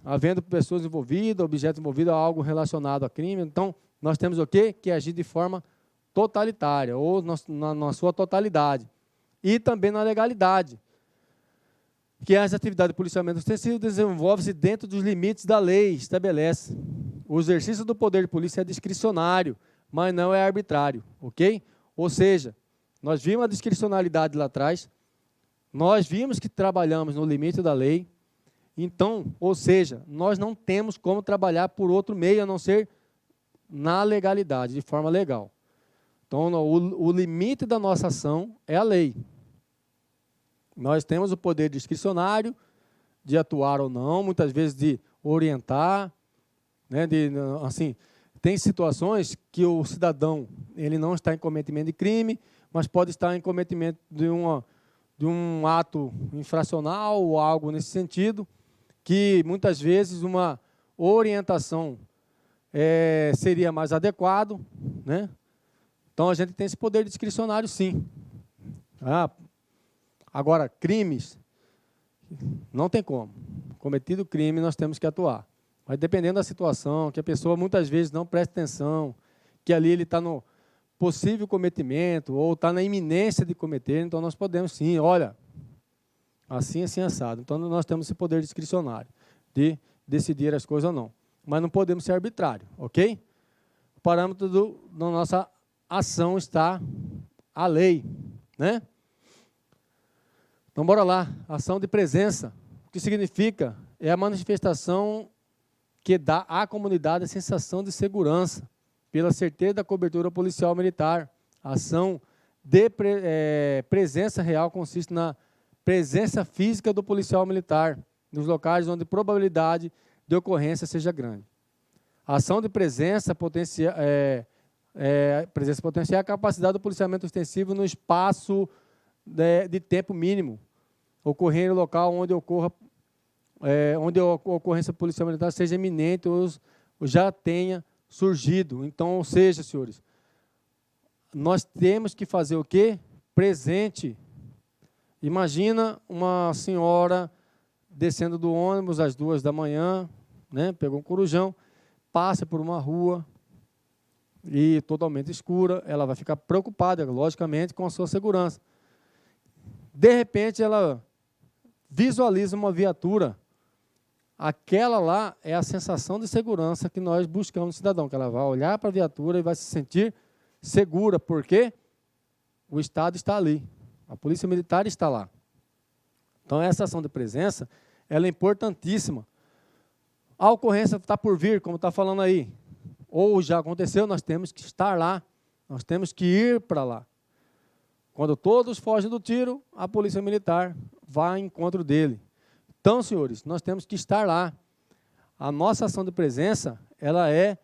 Havendo pessoas envolvidas, objetos envolvidos, algo relacionado a crime. Então, nós temos o quê? Que agir de forma totalitária, ou na sua totalidade. E também na legalidade. Que as atividades de policiamento ostensivo desenvolvem-se dentro dos limites da lei, estabelece. O exercício do poder de polícia é discricionário, mas não é arbitrário, ok? Ou seja, nós vimos a discricionalidade lá atrás, nós vimos que trabalhamos no limite da lei, então, ou seja, nós não temos como trabalhar por outro meio, a não ser na legalidade, de forma legal. Então, o limite da nossa ação é a lei. Nós temos o poder discricionário de atuar ou não, muitas vezes de orientar, né, assim, tem situações que o cidadão ele não está em cometimento de crime, mas pode estar em cometimento de um ato infracional ou algo nesse sentido, que muitas vezes uma orientação seria mais adequado, né? Então, a gente tem esse poder discricionário, sim. Agora, crimes, não tem como. Cometido crime, nós temos que atuar. Mas dependendo da situação, que a pessoa muitas vezes não presta atenção, que ali ele está no possível cometimento, ou está na iminência de cometer, então nós podemos sim, olha, assim, assim, assado. Então, nós temos esse poder discricionário de decidir as coisas ou não. Mas não podemos ser arbitrário, ok? O parâmetro da nossa ação está a lei, né? Então, bora lá. Ação de presença. O que significa? É a manifestação que dá à comunidade a sensação de segurança, pela certeza da cobertura policial militar. A ação de presença real consiste na presença física do policial militar, nos locais onde a probabilidade de ocorrência seja grande. A ação de presença potencial é a capacidade do policiamento ostensivo no espaço de tempo mínimo, ocorrer no local onde onde a ocorrência policial militar seja iminente ou já tenha surgido. Então, ou seja, senhores, nós temos que fazer o quê? Presente. Imagina uma senhora descendo do ônibus às 2 da manhã, né, pegou um corujão, passa por uma rua e totalmente escura, ela vai ficar preocupada, logicamente, com a sua segurança. De repente, ela visualiza uma viatura. Aquela lá é a sensação de segurança que nós buscamos no cidadão, que ela vai olhar para a viatura e vai se sentir segura, porque o Estado está ali, a Polícia Militar está lá. Então, essa ação de presença, ela é importantíssima. A ocorrência está por vir, como está falando aí, ou já aconteceu, nós temos que estar lá, nós temos que ir para lá. Quando todos fogem do tiro, a Polícia Militar vai ao encontro dele. Então, senhores, nós temos que estar lá. A nossa ação de presença, ela é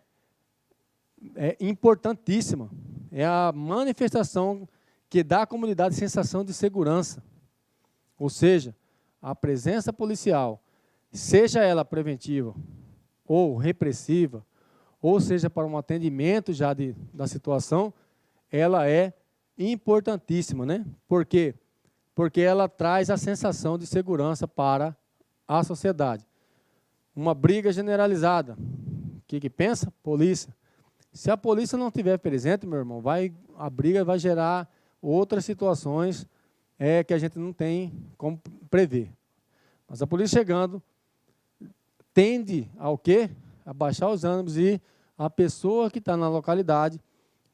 importantíssima. É a manifestação que dá à comunidade sensação de segurança. Ou seja, a presença policial, seja ela preventiva ou repressiva, ou seja para um atendimento já da situação, ela é importantíssima, né? Por quê? Porque ela traz a sensação de segurança para a sociedade. Uma briga generalizada. O que pensa? Polícia. Se a polícia não estiver presente, meu irmão, a briga vai gerar outras situações que a gente não tem como prever. Mas a polícia chegando tende ao quê? A baixar os ânimos e a pessoa que está na localidade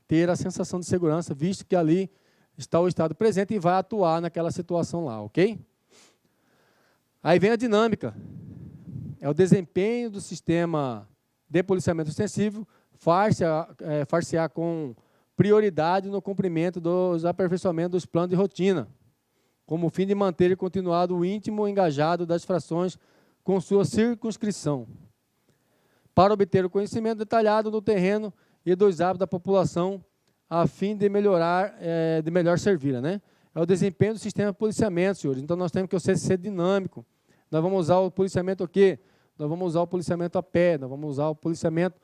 ter a sensação de segurança, visto que ali está o Estado presente e vai atuar naquela situação lá, ok? Aí vem a dinâmica. É o desempenho do sistema de policiamento ostensivo, far-se-á com prioridade no cumprimento dos aperfeiçoamentos dos planos de rotina, como fim de manter e continuado o íntimo engajado das frações com sua circunscrição, para obter o conhecimento detalhado do terreno e dos hábitos da população, a fim de melhor servir, né? É o desempenho do sistema de policiamento, senhores. Então, nós temos que ser dinâmico. Nós vamos usar o policiamento o quê? Nós vamos usar o policiamento a pé, nós vamos usar o policiamento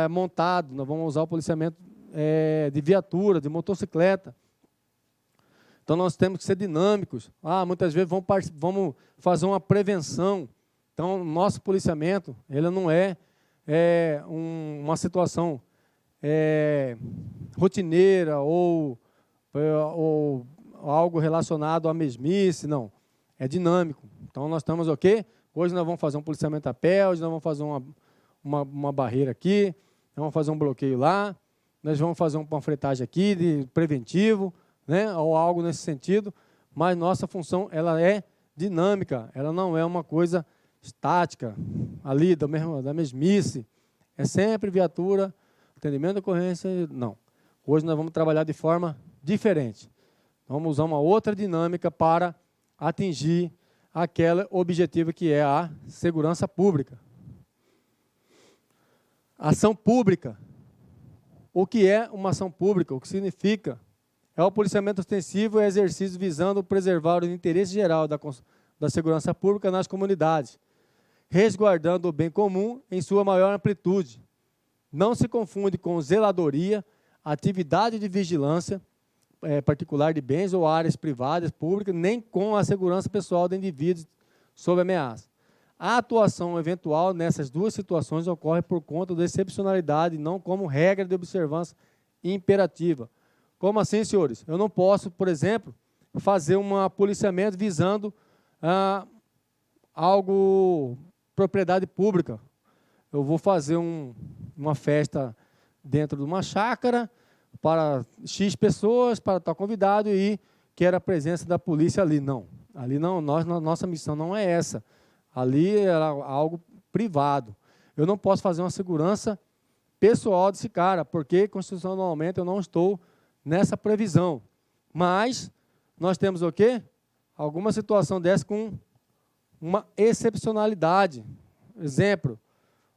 montado, nós vamos usar o policiamento de viatura, de motocicleta. Então, nós temos que ser dinâmicos. Muitas vezes vamos fazer uma prevenção. Então, nosso policiamento, ele não é uma situação rotineira ou algo relacionado à mesmice, não. É dinâmico. Então, nós estamos o quê? Hoje nós vamos fazer um policiamento a pé, hoje nós vamos fazer uma barreira aqui, nós vamos fazer um bloqueio lá, nós vamos fazer uma panfletagem aqui de preventivo, né, ou algo nesse sentido, mas nossa função ela é dinâmica, ela não é uma coisa estática, ali da mesmice. É sempre viatura, atendimento de ocorrência, não. Hoje nós vamos trabalhar de forma diferente. Vamos usar uma outra dinâmica para atingir aquele objetivo que é a segurança pública. Ação pública. O que é uma ação pública? O que significa? É o policiamento ostensivo e exercício visando preservar o interesse geral da segurança pública nas comunidades, resguardando o bem comum em sua maior amplitude. Não se confunde com zeladoria, atividade de vigilância particular de bens ou áreas privadas, públicas, nem com a segurança pessoal de indivíduos sob ameaça. A atuação eventual nessas duas situações ocorre por conta da excepcionalidade, não como regra de observância imperativa. Como assim, senhores? Eu não posso, por exemplo, fazer um policiamento visando propriedade pública. Eu vou fazer uma festa dentro de uma chácara para X pessoas, para estar convidado e quero a presença da polícia ali. Não, ali não, nossa missão não é essa. Ali era algo privado. Eu não posso fazer uma segurança pessoal desse cara, porque constitucionalmente eu não estou nessa previsão. Mas nós temos o quê? Alguma situação dessa com uma excepcionalidade. Exemplo,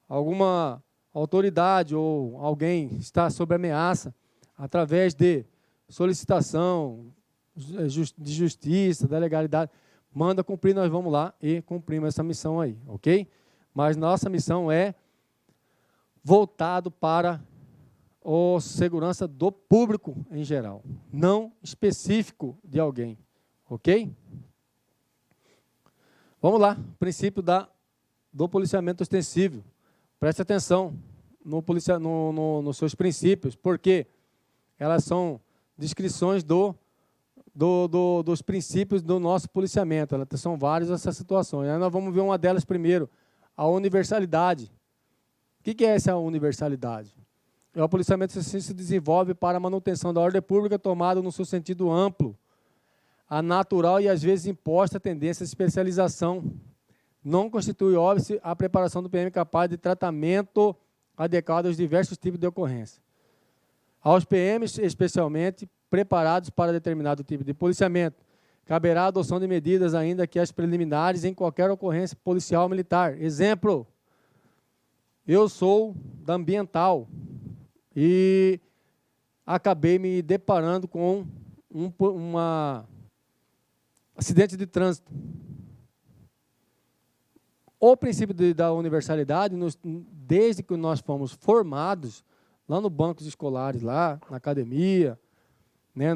alguma autoridade ou alguém está sob ameaça através de solicitação de justiça, da legalidade, manda cumprir, nós vamos lá e cumprimos essa missão aí, ok? Mas nossa missão é voltado para a segurança do público em geral, não específico de alguém, ok? Vamos lá, princípio do policiamento ostensivo. Preste atenção nos seus princípios, porque elas são descrições dos princípios do nosso policiamento. São várias essas situações. Aí nós vamos ver uma delas primeiro, a universalidade. O que é essa universalidade? O policiamento se desenvolve para a manutenção da ordem pública tomada no seu sentido amplo, a natural e às vezes imposta tendência de especialização. Não constitui, óbvio, a preparação do PM capaz de tratamento adequado aos diversos tipos de ocorrência. Aos PMs, especialmente, preparados para determinado tipo de policiamento, caberá a adoção de medidas ainda que as preliminares em qualquer ocorrência policial ou militar. Exemplo, eu sou da ambiental e acabei me deparando com um acidente de trânsito. O princípio da universalidade, desde que nós fomos formados, lá no bancos escolares, lá na academia, né,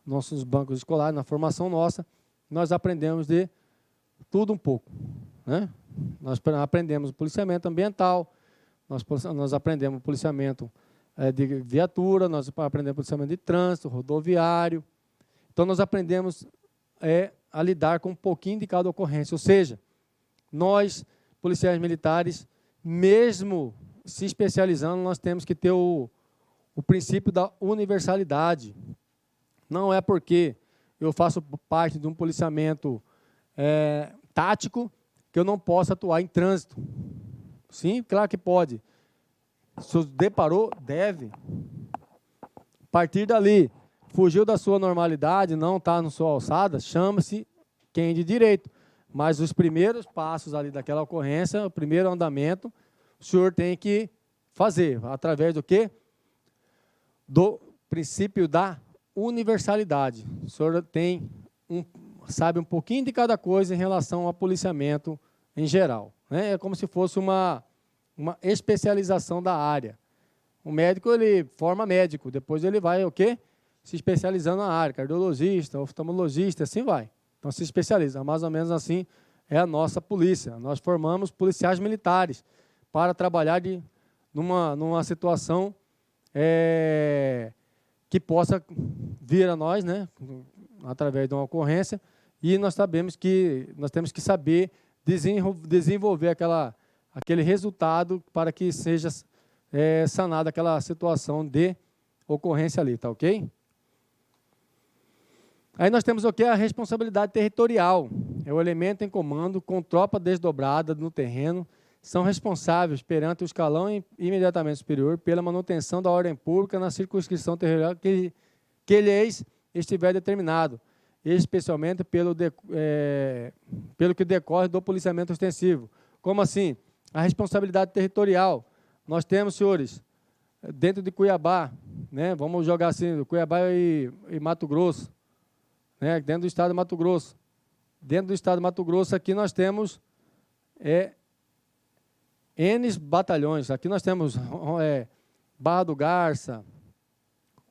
nossos bancos escolares, na formação nossa, nós aprendemos de tudo um pouco. Né? Nós aprendemos o policiamento ambiental, nós aprendemos o policiamento de viatura, nós aprendemos o policiamento de trânsito, rodoviário. Então, nós aprendemos a lidar com um pouquinho de cada ocorrência. Ou seja, nós, policiais militares, mesmo se especializando, nós temos que ter o princípio da universalidade. Não é porque eu faço parte de um policiamento tático que eu não possa atuar em trânsito. Sim, claro que pode. Se deparou, deve. A partir dali, fugiu da sua normalidade, não está na sua alçada, chama-se quem de direito. Mas os primeiros passos ali daquela ocorrência, o primeiro andamento, o senhor tem que fazer. Através do quê? Do princípio da universalidade. O senhor sabe um pouquinho de cada coisa em relação ao policiamento em geral. Né? É como se fosse uma especialização da área. O médico, ele forma médico, depois ele vai o quê? Se especializando na área, cardiologista, oftalmologista, assim vai. Então, se especializa. Mais ou menos assim é a nossa polícia. Nós formamos policiais militares para trabalhar numa situação que possa vir a nós, né, através de uma ocorrência, e nós sabemos que nós temos que saber desenvolver aquele resultado para que seja sanada aquela situação de ocorrência ali, tá ok? Aí nós temos o que? A responsabilidade territorial. É o elemento em comando com tropa desdobrada no terreno, são responsáveis perante o escalão imediatamente superior pela manutenção da ordem pública na circunscrição territorial que lhes estiver determinado, especialmente pelo que decorre do policiamento ostensivo. Como assim? A responsabilidade territorial. Nós temos, senhores, dentro de Cuiabá, né, vamos jogar assim, Cuiabá e Mato Grosso, né, dentro do estado de Mato Grosso. Dentro do estado de Mato Grosso, aqui nós temos N batalhões. Aqui nós temos Barra do Garça,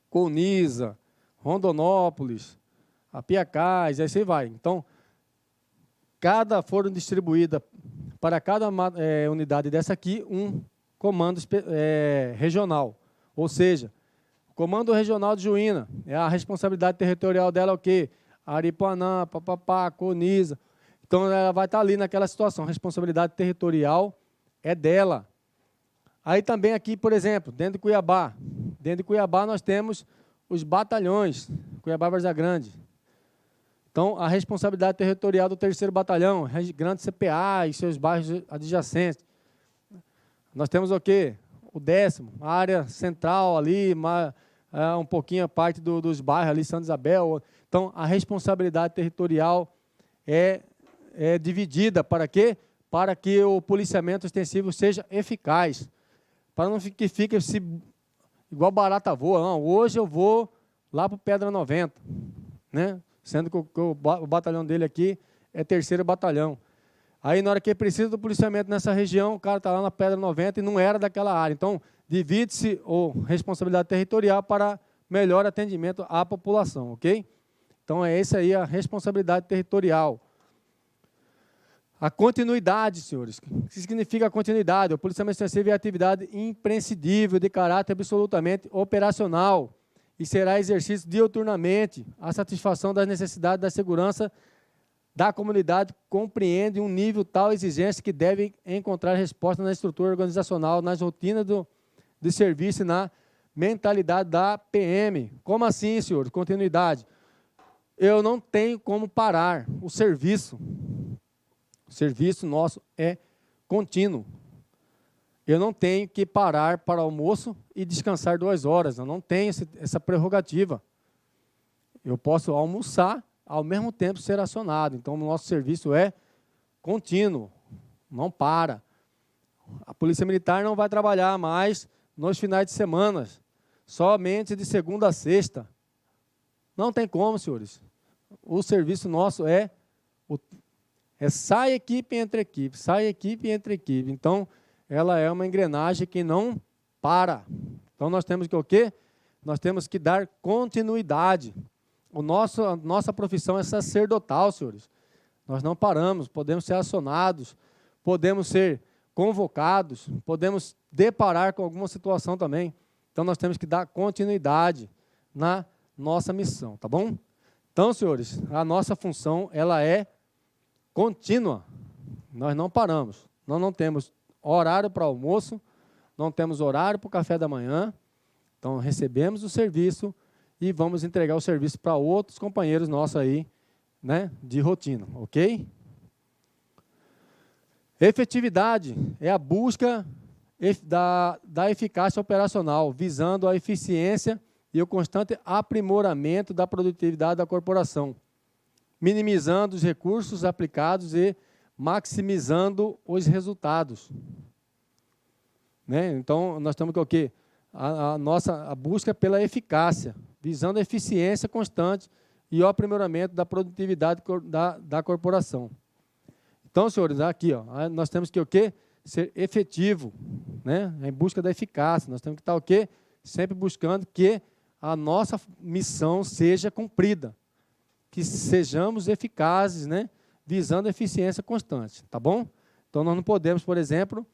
Colniza, Rondonópolis, Apiacás, assim vai. Então, foram distribuídas para cada unidade dessa aqui um comando regional. Ou seja, o comando regional de Juína, a responsabilidade territorial dela é o quê? Aripuanã, Papapá, Colniza. Então, ela vai estar ali naquela situação. A responsabilidade territorial é dela. Aí também aqui, por exemplo, dentro de Cuiabá. Dentro de Cuiabá nós temos os batalhões, Cuiabá Várzea Grande. Então, a responsabilidade territorial do 3º Batalhão, Grande CPA e seus bairros adjacentes. Nós temos o quê? O 10º, a área central ali, um pouquinho a parte dos bairros ali, Santa Isabel. Então, a responsabilidade territorial é dividida para quê? Para que o policiamento ostensivo seja eficaz. Para não que fique igual barata voa. Não, hoje eu vou lá para o Pedra 90, né? Sendo que o batalhão dele aqui é 3º Batalhão. Aí, na hora que precisa do policiamento nessa região, o cara está lá na Pedra 90 e não era daquela área. Então, divide-se a responsabilidade territorial para melhor atendimento à população, ok? Então, essa aí a responsabilidade territorial. A continuidade, senhores. O que significa a continuidade? O policiamento ostensivo é atividade imprescindível de caráter absolutamente operacional e será exercido diuturnamente. A satisfação das necessidades da segurança da comunidade compreende um nível tal exigência que deve encontrar resposta na estrutura organizacional, nas rotinas de serviço e na mentalidade da PM. Como assim, senhores? Continuidade. Eu não tenho como parar o serviço. O serviço nosso é contínuo. Eu não tenho que parar para almoço e descansar 2 horas. Eu não tenho essa prerrogativa. Eu posso almoçar, ao mesmo tempo ser acionado. Então, o nosso serviço é contínuo, não para. A Polícia Militar não vai trabalhar mais nos finais de semana, somente de segunda a sexta. Não tem como, senhores. O serviço nosso sai equipe entre equipe, sai equipe entre equipe. Então, ela é uma engrenagem que não para. Então, nós temos que o quê? Nós temos que dar continuidade. A nossa profissão é sacerdotal, senhores. Nós não paramos, podemos ser acionados, podemos ser convocados, podemos deparar com alguma situação também. Então, nós temos que dar continuidade na nossa missão, tá bom? Então, senhores, a nossa função, ela é contínua. Nós não paramos. Nós não temos horário para almoço, não temos horário para o café da manhã. Então, recebemos o serviço e vamos entregar o serviço para outros companheiros nossos aí, né, de rotina, ok? Efetividade é a busca da eficácia operacional, visando a eficiência e o constante aprimoramento da produtividade da corporação, minimizando os recursos aplicados e maximizando os resultados. Né? Então, nós temos que o quê? A busca pela eficácia, visando a eficiência constante e o aprimoramento da produtividade da corporação. Então, senhores, aqui ó, nós temos que o quê? Ser efetivo, né? Em busca da eficácia. Nós temos que estar o quê? Sempre buscando que a nossa missão seja cumprida, que sejamos eficazes, né? Visando a eficiência constante, tá bom? Então, nós não podemos, por exemplo,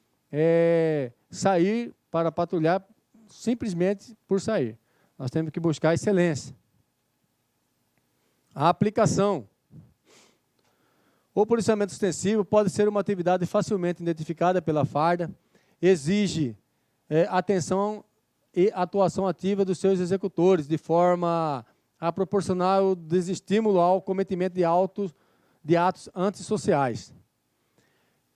sair para patrulhar simplesmente por sair. Nós temos que buscar excelência. A aplicação. O policiamento ostensivo pode ser uma atividade facilmente identificada pela farda, exige atenção e atuação ativa dos seus executores, de forma a proporcionar o desestímulo ao cometimento de atos antissociais.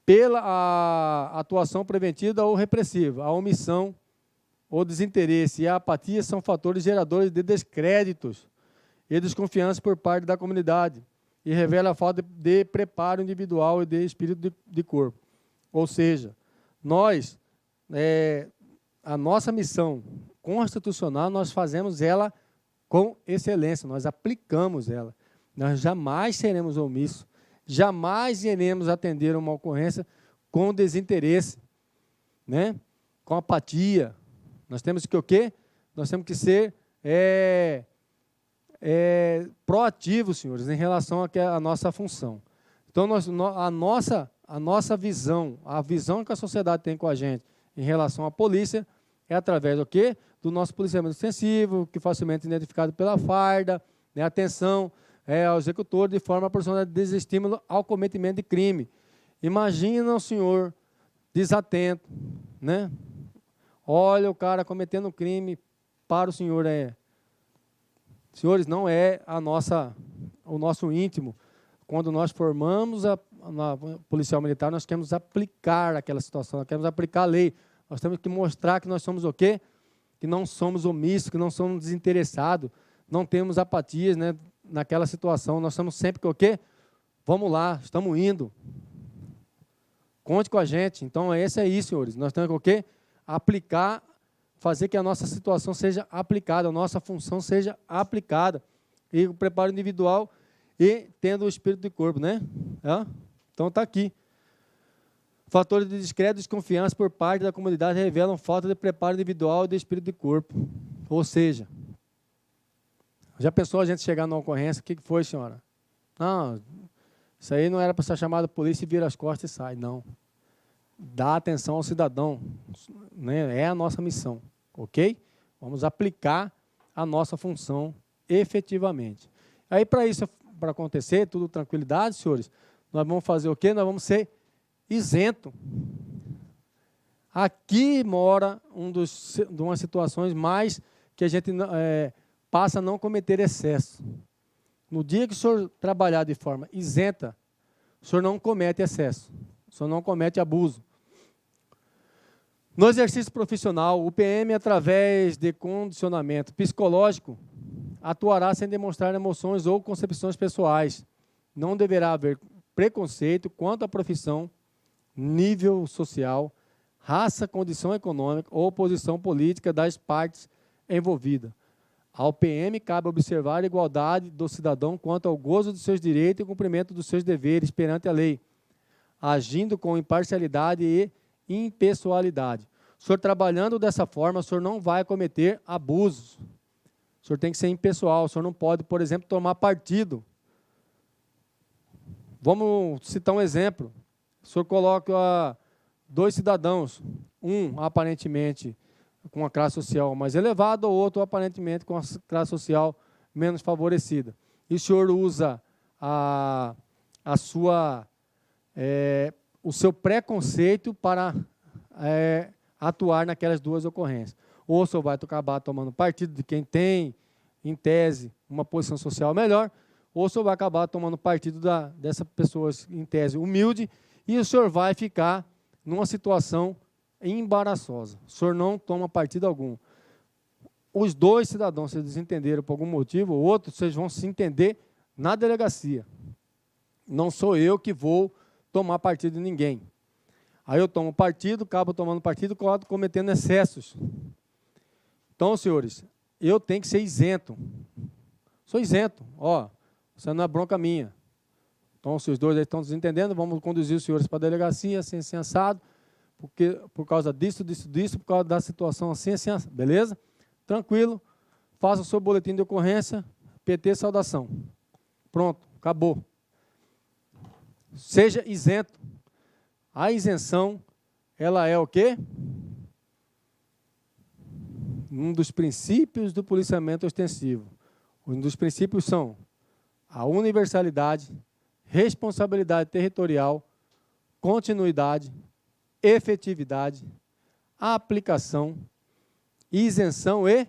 Pela atuação preventiva ou repressiva, a omissão, o desinteresse e a apatia são fatores geradores de descréditos e desconfiança por parte da comunidade, e revela a falta de preparo individual e de espírito de corpo. Ou seja, a nossa missão constitucional, nós fazemos ela com excelência, nós aplicamos ela. Nós jamais seremos omissos, jamais iremos atender uma ocorrência com desinteresse, né? Com apatia. Nós temos que o quê? Nós temos que ser proativos, senhores, em relação à nossa função. Então, a nossa visão, a visão que a sociedade tem com a gente em relação à polícia, é através do quê? Do nosso policiamento ostensivo, que facilmente identificado pela farda, né? Atenção ao executor, de forma a proporcionar desestímulo ao cometimento de crime. Imagina o senhor desatento, né? Olha o cara cometendo um crime, para o senhor senhores, não é o nosso íntimo. Quando nós formamos a policial militar, nós queremos aplicar aquela situação, nós queremos aplicar a lei. Nós temos que mostrar que nós somos o quê? Que não somos omissos, que não somos desinteressados, não temos apatias, né, naquela situação. Nós somos sempre que o quê? Vamos lá, estamos indo. Conte com a gente. Então, esse é isso, senhores. Nós temos que o quê? Aplicar, fazer que a nossa situação seja aplicada, a nossa função seja aplicada. E o preparo individual e tendo o espírito de corpo, né? Então, está aqui. Fatores de descrédito e desconfiança por parte da comunidade revelam falta de preparo individual e de espírito de corpo. Ou seja, já pensou a gente chegar numa ocorrência, o que foi, senhora? Não, isso aí não era para ser chamado a polícia e vira as costas e sai, não. Dá atenção ao cidadão, né? É a nossa missão, ok? Vamos aplicar a nossa função efetivamente. Aí, para isso, para acontecer, tudo tranquilidade, senhores, nós vamos fazer o quê? Nós vamos ser isento. Aqui mora de umas situações mais que a gente passa a não cometer excesso. No dia que o senhor trabalhar de forma isenta, o senhor não comete excesso, o senhor não comete abuso. No exercício profissional, o PM, através de condicionamento psicológico, atuará sem demonstrar emoções ou concepções pessoais. Não deverá haver preconceito quanto à profissão, nível social, raça, condição econômica ou posição política das partes envolvidas. Ao PM cabe observar a igualdade do cidadão quanto ao gozo dos seus direitos e o cumprimento dos seus deveres perante a lei, agindo com imparcialidade e impessoalidade. O senhor trabalhando dessa forma, o senhor não vai cometer abusos. O senhor tem que ser impessoal, o senhor não pode, por exemplo, tomar partido. Vamos citar um exemplo. O senhor coloca 2 cidadãos, um aparentemente com uma classe social mais elevada, ou outro aparentemente com uma classe social menos favorecida. E o senhor usa o seu preconceito para atuar naquelas 2 ocorrências. Ou o senhor vai acabar tomando partido de quem tem, em tese, uma posição social melhor, ou o senhor vai acabar tomando partido dessas pessoas, em tese, humilde, e o senhor vai ficar numa situação embaraçosa. O senhor não toma partido algum. Os dois cidadãos se desentenderam por algum motivo ou outro, vocês vão se entender na delegacia. Não sou eu que vou tomar partido de ninguém. Aí eu tomo partido, acabo tomando partido, acabo cometendo excessos. Então, senhores, eu tenho que ser isento. Sou isento. Ó, isso não é bronca minha. Então, se os dois aí estão desentendendo, vamos conduzir os senhores para a delegacia, assim, assim, assado, porque, por causa disso, por causa da situação assim, assim, assado. Beleza? Tranquilo. Faça o seu boletim de ocorrência, PT, saudação. Pronto, acabou. Seja isento. A isenção, ela é o quê? Um dos princípios do policiamento ostensivo. Um dos princípios são a universalidade, responsabilidade territorial, continuidade, efetividade, aplicação, isenção e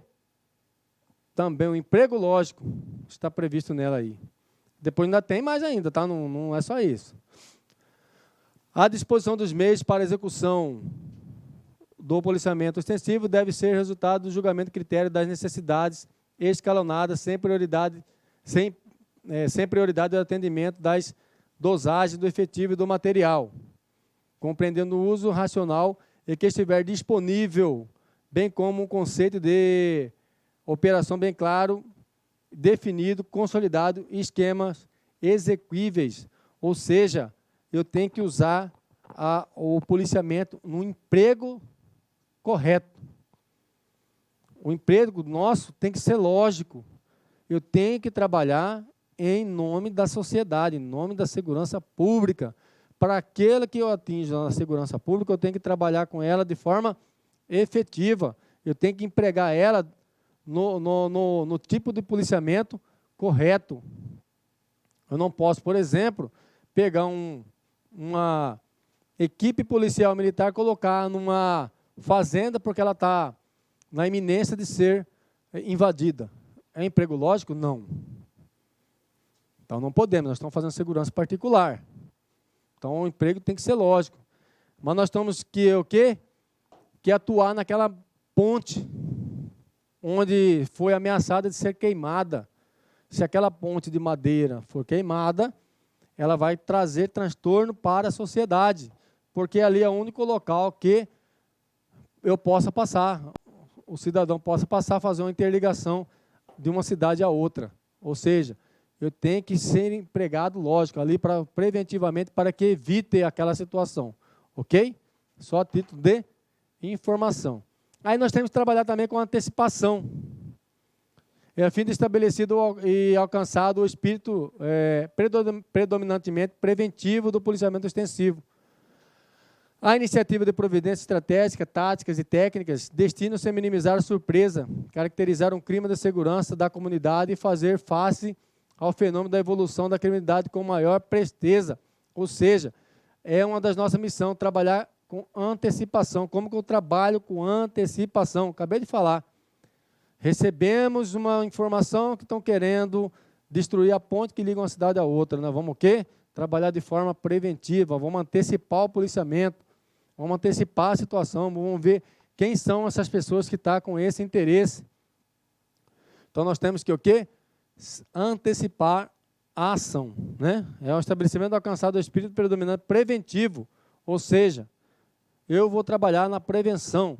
também o emprego lógico está previsto nela aí. Depois ainda tem mais ainda, tá? Não é só isso. A disposição dos meios para execução do policiamento ostensivo deve ser resultado do julgamento critério das necessidades escalonadas, sem prioridade do atendimento das dosagens do efetivo e do material, compreendendo o uso racional e que estiver disponível, bem como um conceito de operação bem claro, definido, consolidado e esquemas execuíveis, ou seja, eu tenho que usar o policiamento no emprego correto. O emprego nosso tem que ser lógico. Eu tenho que trabalhar em nome da sociedade, em nome da segurança pública. Para aquele que eu atinjo na segurança pública, eu tenho que trabalhar com ela de forma efetiva. Eu tenho que empregar ela no tipo de policiamento correto. Eu não posso, por exemplo, pegar uma equipe policial militar, colocar numa fazenda porque ela está na iminência de ser invadida. É emprego lógico? Não. Então não podemos, nós estamos fazendo segurança particular. Então o emprego tem que ser lógico. Mas nós temos que o quê? Que atuar naquela ponte onde foi ameaçada de ser queimada. Se aquela ponte de madeira for queimada, ela vai trazer transtorno para a sociedade, porque ali é o único local que eu possa passar, o cidadão possa passar, fazer uma interligação de uma cidade a outra. Ou seja, eu tenho que ser empregado, lógico, ali preventivamente para que evite aquela situação. Ok? Só a título de informação. Aí nós temos que trabalhar também com antecipação. É a fim de estabelecido e alcançado o espírito predominantemente preventivo do policiamento ostensivo. A iniciativa de providências estratégicas, táticas e técnicas destinam-se a minimizar a surpresa, caracterizar um clima de segurança da comunidade e fazer face ao fenômeno da evolução da criminalidade com maior presteza. Ou seja, é uma das nossas missões, trabalhar com antecipação. Como que eu trabalho com antecipação? Acabei de falar. Recebemos uma informação que estão querendo destruir a ponte que liga uma cidade a outra. Nós vamos o quê? Trabalhar de forma preventiva, vamos antecipar o policiamento, vamos antecipar a situação, vamos ver quem são essas pessoas que estão com esse interesse. Então, nós temos que o quê? Antecipar a ação. Né? É o estabelecimento alcançado do espírito predominante preventivo, ou seja, eu vou trabalhar na prevenção.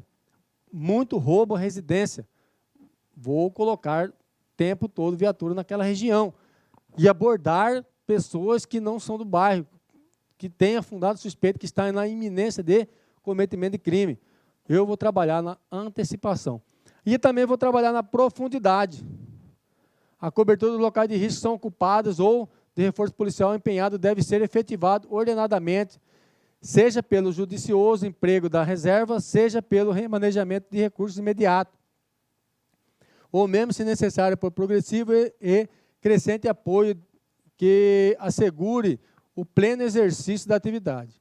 Muito roubo à residência. Vou colocar o tempo todo viatura naquela região e abordar pessoas que não são do bairro, que tenha fundado suspeito que está na iminência de cometimento de crime. Eu vou trabalhar na antecipação. E também vou trabalhar na profundidade. A cobertura dos locais de risco são ocupados ou de reforço policial empenhado deve ser efetivado ordenadamente, seja pelo judicioso emprego da reserva, seja pelo remanejamento de recursos imediatos, ou mesmo, se necessário, por progressivo e crescente apoio que assegure o pleno exercício da atividade.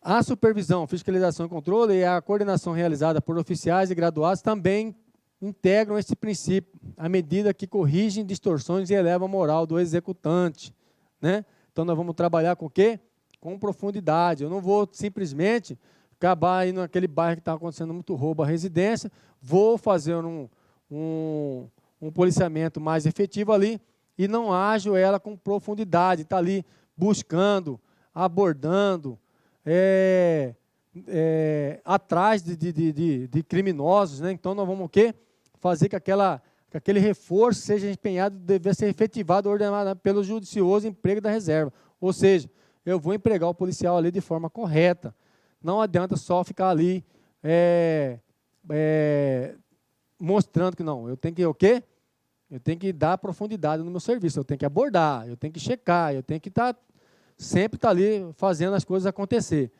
A supervisão, fiscalização e controle e a coordenação realizada por oficiais e graduados também integram esse princípio, à medida que corrigem distorções e elevam a moral do executante. Né? Então, nós vamos trabalhar com o quê? com profundidade. Eu não vou simplesmente acabar aí naquele bairro que está acontecendo muito roubo à residência, vou fazer um policiamento mais efetivo ali e não ajo ela com profundidade, está ali buscando, abordando, atrás de criminosos, né? Então nós vamos o quê? Fazer que aquele reforço seja empenhado, deve ser efetivado, ordenado pelo judicioso emprego da reserva. Ou seja, eu vou empregar o policial ali de forma correta. Não adianta só ficar ali mostrando que não. Eu tenho que o quê? Eu tenho que dar profundidade no meu serviço, eu tenho que abordar, eu tenho que checar, eu tenho que sempre estar ali fazendo as coisas acontecer.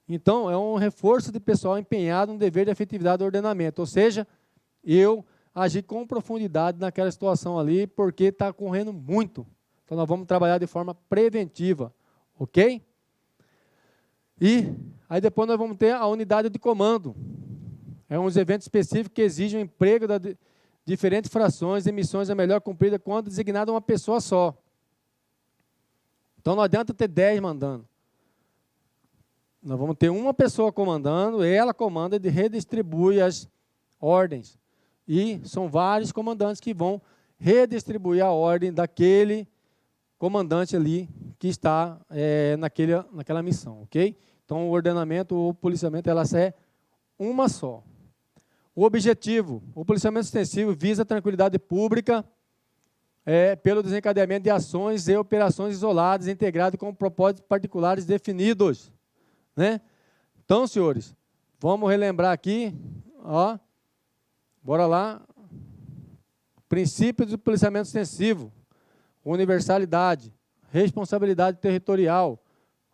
Então, é um reforço de pessoal empenhado no dever de efetividade do ordenamento, ou seja, eu agir com profundidade naquela situação ali, porque está correndo muito. Então, nós vamos trabalhar de forma preventiva, ok? E aí depois nós vamos ter a unidade de comando. É uns eventos específicos que exigem o emprego de diferentes frações e missões a melhor cumprida quando designada uma pessoa só. Então não adianta ter 10 mandando. Nós vamos ter uma pessoa comandando, ela comanda e redistribui as ordens. E são vários comandantes que vão redistribuir a ordem daquele comandante ali que está naquela missão, ok? Então o ordenamento, o policiamento, ela é uma só. O objetivo, o policiamento extensivo visa a tranquilidade pública pelo desencadeamento de ações e operações isoladas, integradas com propósitos particulares definidos. Né? Então, senhores, vamos relembrar aqui, ó, bora lá. Princípios do policiamento extensivo: universalidade, responsabilidade territorial,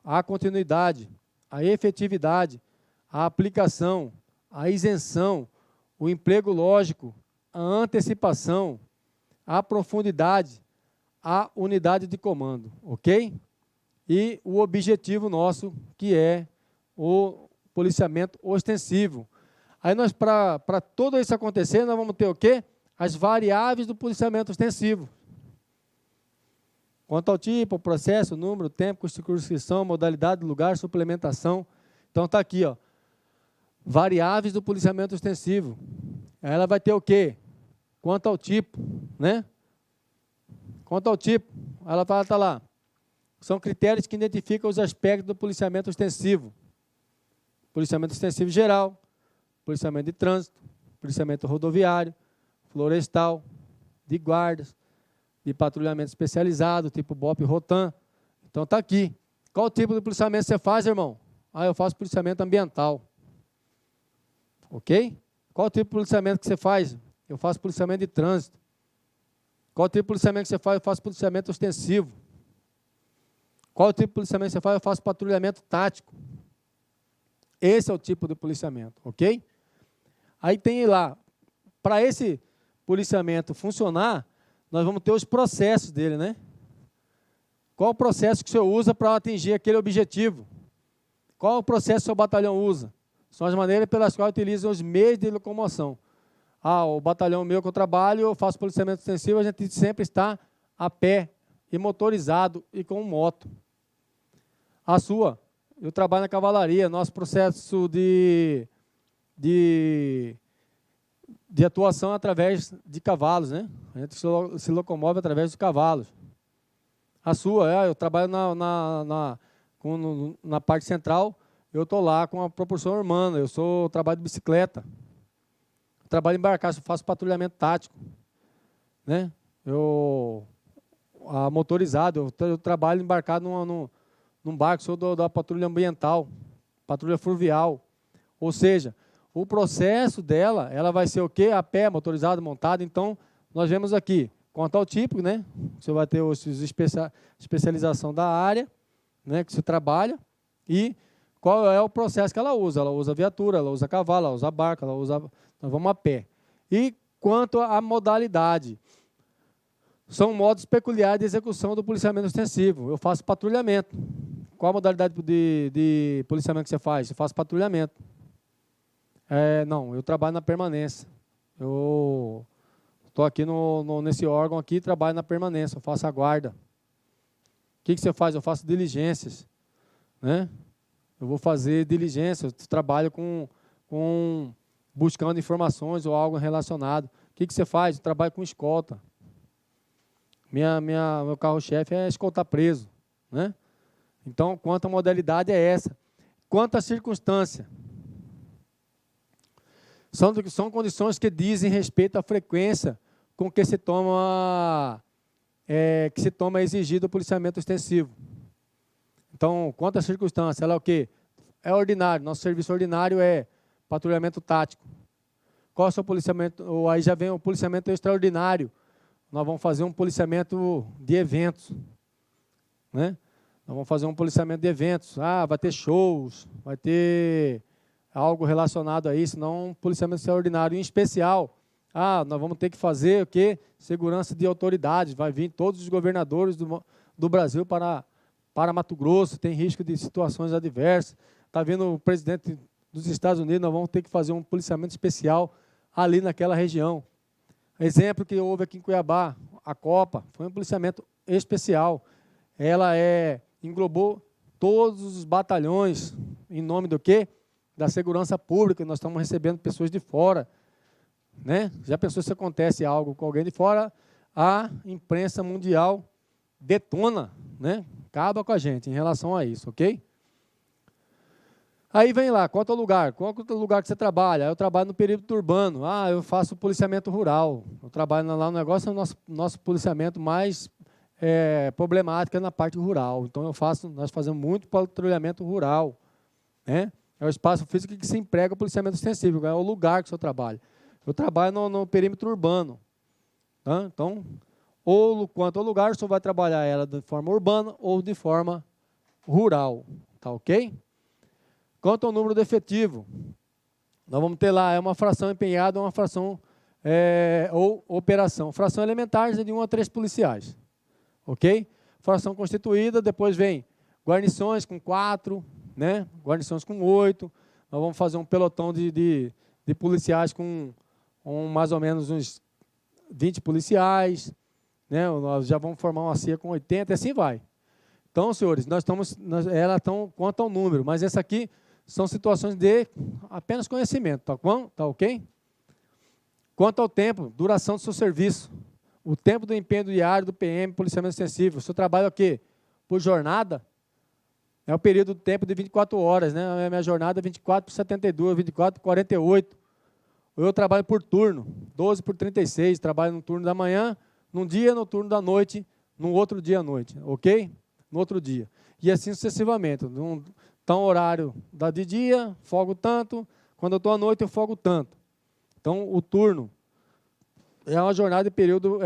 a continuidade, a efetividade, a aplicação, a isenção, o emprego lógico, a antecipação, a profundidade, a unidade de comando, ok? E o objetivo nosso, que é o policiamento ostensivo. Aí nós, para tudo isso acontecer, nós vamos ter o quê? As variáveis do policiamento ostensivo. Quanto ao tipo, processo, número, tempo, circunscrição, modalidade, lugar, suplementação. Então está aqui, ó. Variáveis do policiamento ostensivo. Ela vai ter o quê? Quanto ao tipo, né? Quanto ao tipo, ela vai estar lá. São critérios que identificam os aspectos do policiamento ostensivo. Policiamento ostensivo geral, policiamento de trânsito, policiamento rodoviário, florestal, de guardas, de patrulhamento especializado, tipo BOP e Rotan. Então está aqui. Qual tipo de policiamento você faz, irmão? Eu faço policiamento ambiental. Ok? Qual tipo de policiamento que você faz? Eu faço policiamento de trânsito. Qual tipo de policiamento que você faz? Eu faço policiamento ostensivo. Qual tipo de policiamento que você faz? Eu faço patrulhamento tático. Esse é o tipo de policiamento, ok? Aí tem lá, para esse policiamento funcionar, nós vamos ter os processos dele, né? Qual o processo que o senhor usa para atingir aquele objetivo? Qual o processo que o seu batalhão usa? São as maneiras pelas quais utilizam os meios de locomoção. O batalhão meu que eu trabalho, eu faço policiamento extensivo, a gente sempre está a pé, e motorizado, e com moto. A sua, eu trabalho na cavalaria, nosso processo de atuação através de cavalos, né? A gente se locomove através de cavalos. A sua, eu trabalho na parte central, eu estou lá com a propulsão humana, eu trabalho de bicicleta, trabalho embarcado, eu faço patrulhamento tático, né? Motorizado, eu trabalho embarcado num barco, sou da patrulha ambiental, patrulha fluvial, ou seja, o processo dela, ela vai ser o quê? A pé, motorizado, montado. Então, nós vemos aqui, quanto ao tipo, né? Você vai ter especialização da área, né, que você trabalha, e qual é o processo que ela usa. Ela usa viatura, ela usa cavalo, ela usa barco, nós vamos a pé. E quanto à modalidade, são modos peculiares de execução do policiamento ostensivo. Eu faço patrulhamento. Qual a modalidade de policiamento que você faz? Eu faço patrulhamento. Não, eu trabalho na permanência. Eu estou aqui nesse órgão aqui, trabalho na permanência, eu faço a guarda. O que você faz? Eu faço diligências. né? Eu vou fazer diligência, eu trabalho buscando informações ou algo relacionado. O que você faz? Eu trabalho com escolta. Meu carro-chefe é escoltar preso, né? Então, quanto à modalidade é essa. Quanto à circunstância, são condições que dizem respeito à frequência com que se toma exigido o policiamento extensivo. Então, quanto à circunstância, ela é o quê? É ordinário. Nosso serviço ordinário é patrulhamento tático. Qual é o seu policiamento? Ou aí já vem o policiamento extraordinário. Nós vamos fazer um policiamento de eventos, né? Nós vamos fazer um policiamento de eventos. Vai ter shows, vai ter algo relacionado a isso, não um policiamento extraordinário. Em especial, nós vamos ter que fazer o quê? Segurança de autoridades. Vai vir todos os governadores do Brasil para Mato Grosso, tem risco de situações adversas. Está vindo o presidente dos Estados Unidos, nós vamos ter que fazer um policiamento especial ali naquela região. Exemplo que houve aqui em Cuiabá, a Copa, foi um policiamento especial. Ela englobou todos os batalhões, em nome do quê? Da segurança pública. Nós estamos recebendo pessoas de fora, né? Já pensou se acontece algo com alguém de fora, a imprensa mundial detona, né? Acaba com a gente em relação a isso, ok? Aí vem lá, quanto ao lugar? Qual é o lugar que você trabalha? Eu trabalho no perímetro urbano. Eu faço policiamento rural. Eu trabalho lá no negócio, é o nosso policiamento mais problemático é na parte rural. Então, nós fazemos muito patrulhamento rural, né? É o espaço físico que se emprega o policiamento extensivo, é o lugar que o senhor trabalha. Eu trabalho no perímetro urbano. Tá? Então, quanto ao lugar, o senhor vai trabalhar ela de forma urbana ou de forma rural. Tá ok? Quanto ao número de efetivo, nós vamos ter lá, uma fração empenhada, uma fração ou operação. Fração elementar é de 1 a 3 policiais. Ok? Fração constituída, depois vem guarnições com 4, né? Guarnições com 8. Nós vamos fazer um pelotão de policiais com mais ou menos uns 20 policiais. Né? Nós já vamos formar uma CIA com 80, e assim vai. Então, senhores, elas estão quanto ao número, mas essa aqui são situações de apenas conhecimento, tá bom? Tá ok? Quanto ao tempo, duração do seu serviço, o tempo do empenho diário do PM, policiamento extensivo, o seu trabalho é o quê? Por jornada, é o período do tempo de 24 horas, né? A minha jornada é 24 por 72, 24 por 48. Eu trabalho por turno, 12 por 36, trabalho no turno da manhã, num dia, no turno da noite, no outro dia à noite, ok? No outro dia. E assim sucessivamente. Então, horário de dia, folgo tanto. Quando eu estou à noite, eu folgo tanto. Então, o turno é uma jornada de período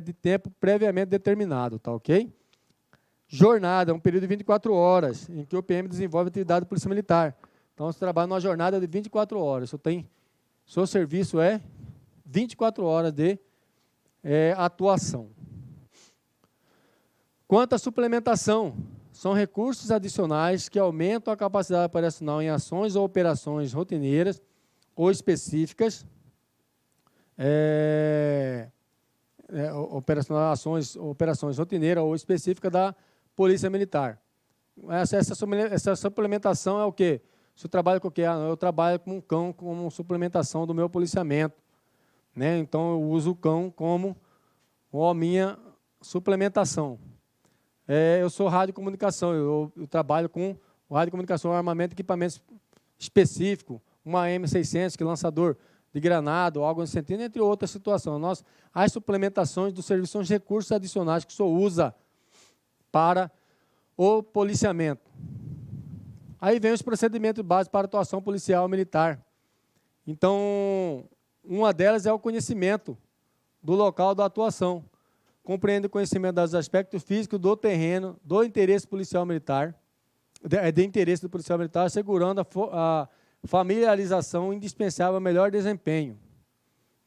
de tempo previamente determinado, tá ok? Jornada é um período de 24 horas, em que o PM desenvolve atividade de polícia militar. Então, você trabalha numa jornada de 24 horas. Seu serviço é 24 horas de atuação. Quanto à suplementação, são recursos adicionais que aumentam a capacidade operacional em ações ou operações rotineiras ou específicas, operações rotineiras ou específicas da Polícia Militar. Essa suplementação é o quê? Você trabalha com o quê? Eu trabalho com um cão como suplementação do meu policiamento. Né? Então, eu uso o cão como a minha suplementação. Eu sou radiocomunicação, eu trabalho com radiocomunicação, armamento e equipamento específico, uma M600, que é lançador de granada, ou algo nesse sentido, entre outras situações. As suplementações do serviço são os recursos adicionais que o senhor usa para o policiamento. Aí vem os procedimentos básicos para atuação policial militar. Então, uma delas é o conhecimento do local da atuação. Compreende o conhecimento dos aspectos físicos do terreno, do interesse policial militar, de interesse do policial militar, assegurando a familiarização indispensável ao melhor desempenho.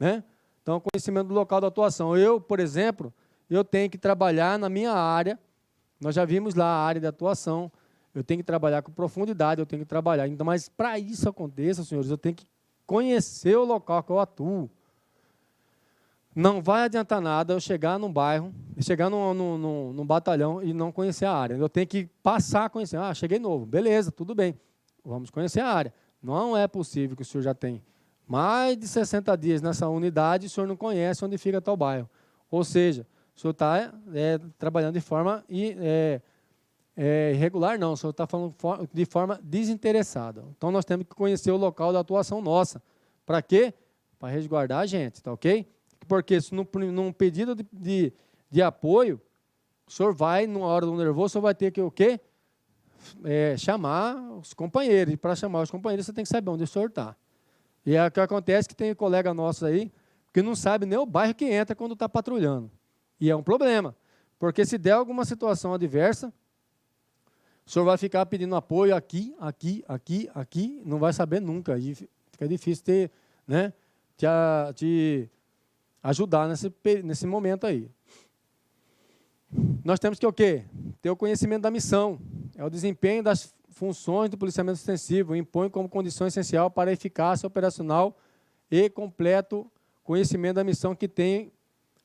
Né? Então, conhecimento do local da atuação. Eu, por exemplo, tenho que trabalhar na minha área, nós já vimos lá a área de atuação, eu tenho que trabalhar com profundidade, eu tenho que trabalhar. Então, mas para isso aconteça, senhores, eu tenho que conhecer o local que eu atuo. Não vai adiantar nada eu chegar num bairro, chegar num batalhão e não conhecer a área. Eu tenho que passar a conhecer. Ah, cheguei novo. Beleza, tudo bem. Vamos conhecer a área. Não é possível que o senhor já tem mais de 60 dias nessa unidade e o senhor não conhece onde fica tal bairro. Ou seja, o senhor está trabalhando de forma irregular, não. O senhor está falando de forma desinteressada. Então, nós temos que conhecer o local da atuação nossa. Para quê? Para resguardar a gente, tá ok? Porque se num pedido de apoio, o senhor vai, numa hora do nervoso, o senhor vai ter que o quê? Chamar os companheiros. E para chamar os companheiros, você tem que saber onde o senhor está. E é o que acontece que tem colega nosso aí que não sabe nem o bairro que entra quando está patrulhando. E é um problema. Porque se der alguma situação adversa, o senhor vai ficar pedindo apoio aqui, não vai saber nunca. E fica difícil te ajudar nesse momento aí. Nós temos que o quê? Ter o conhecimento da missão. É o desempenho das funções do policiamento ostensivo. Impõe como condição essencial para a eficácia operacional e completo conhecimento da missão que tem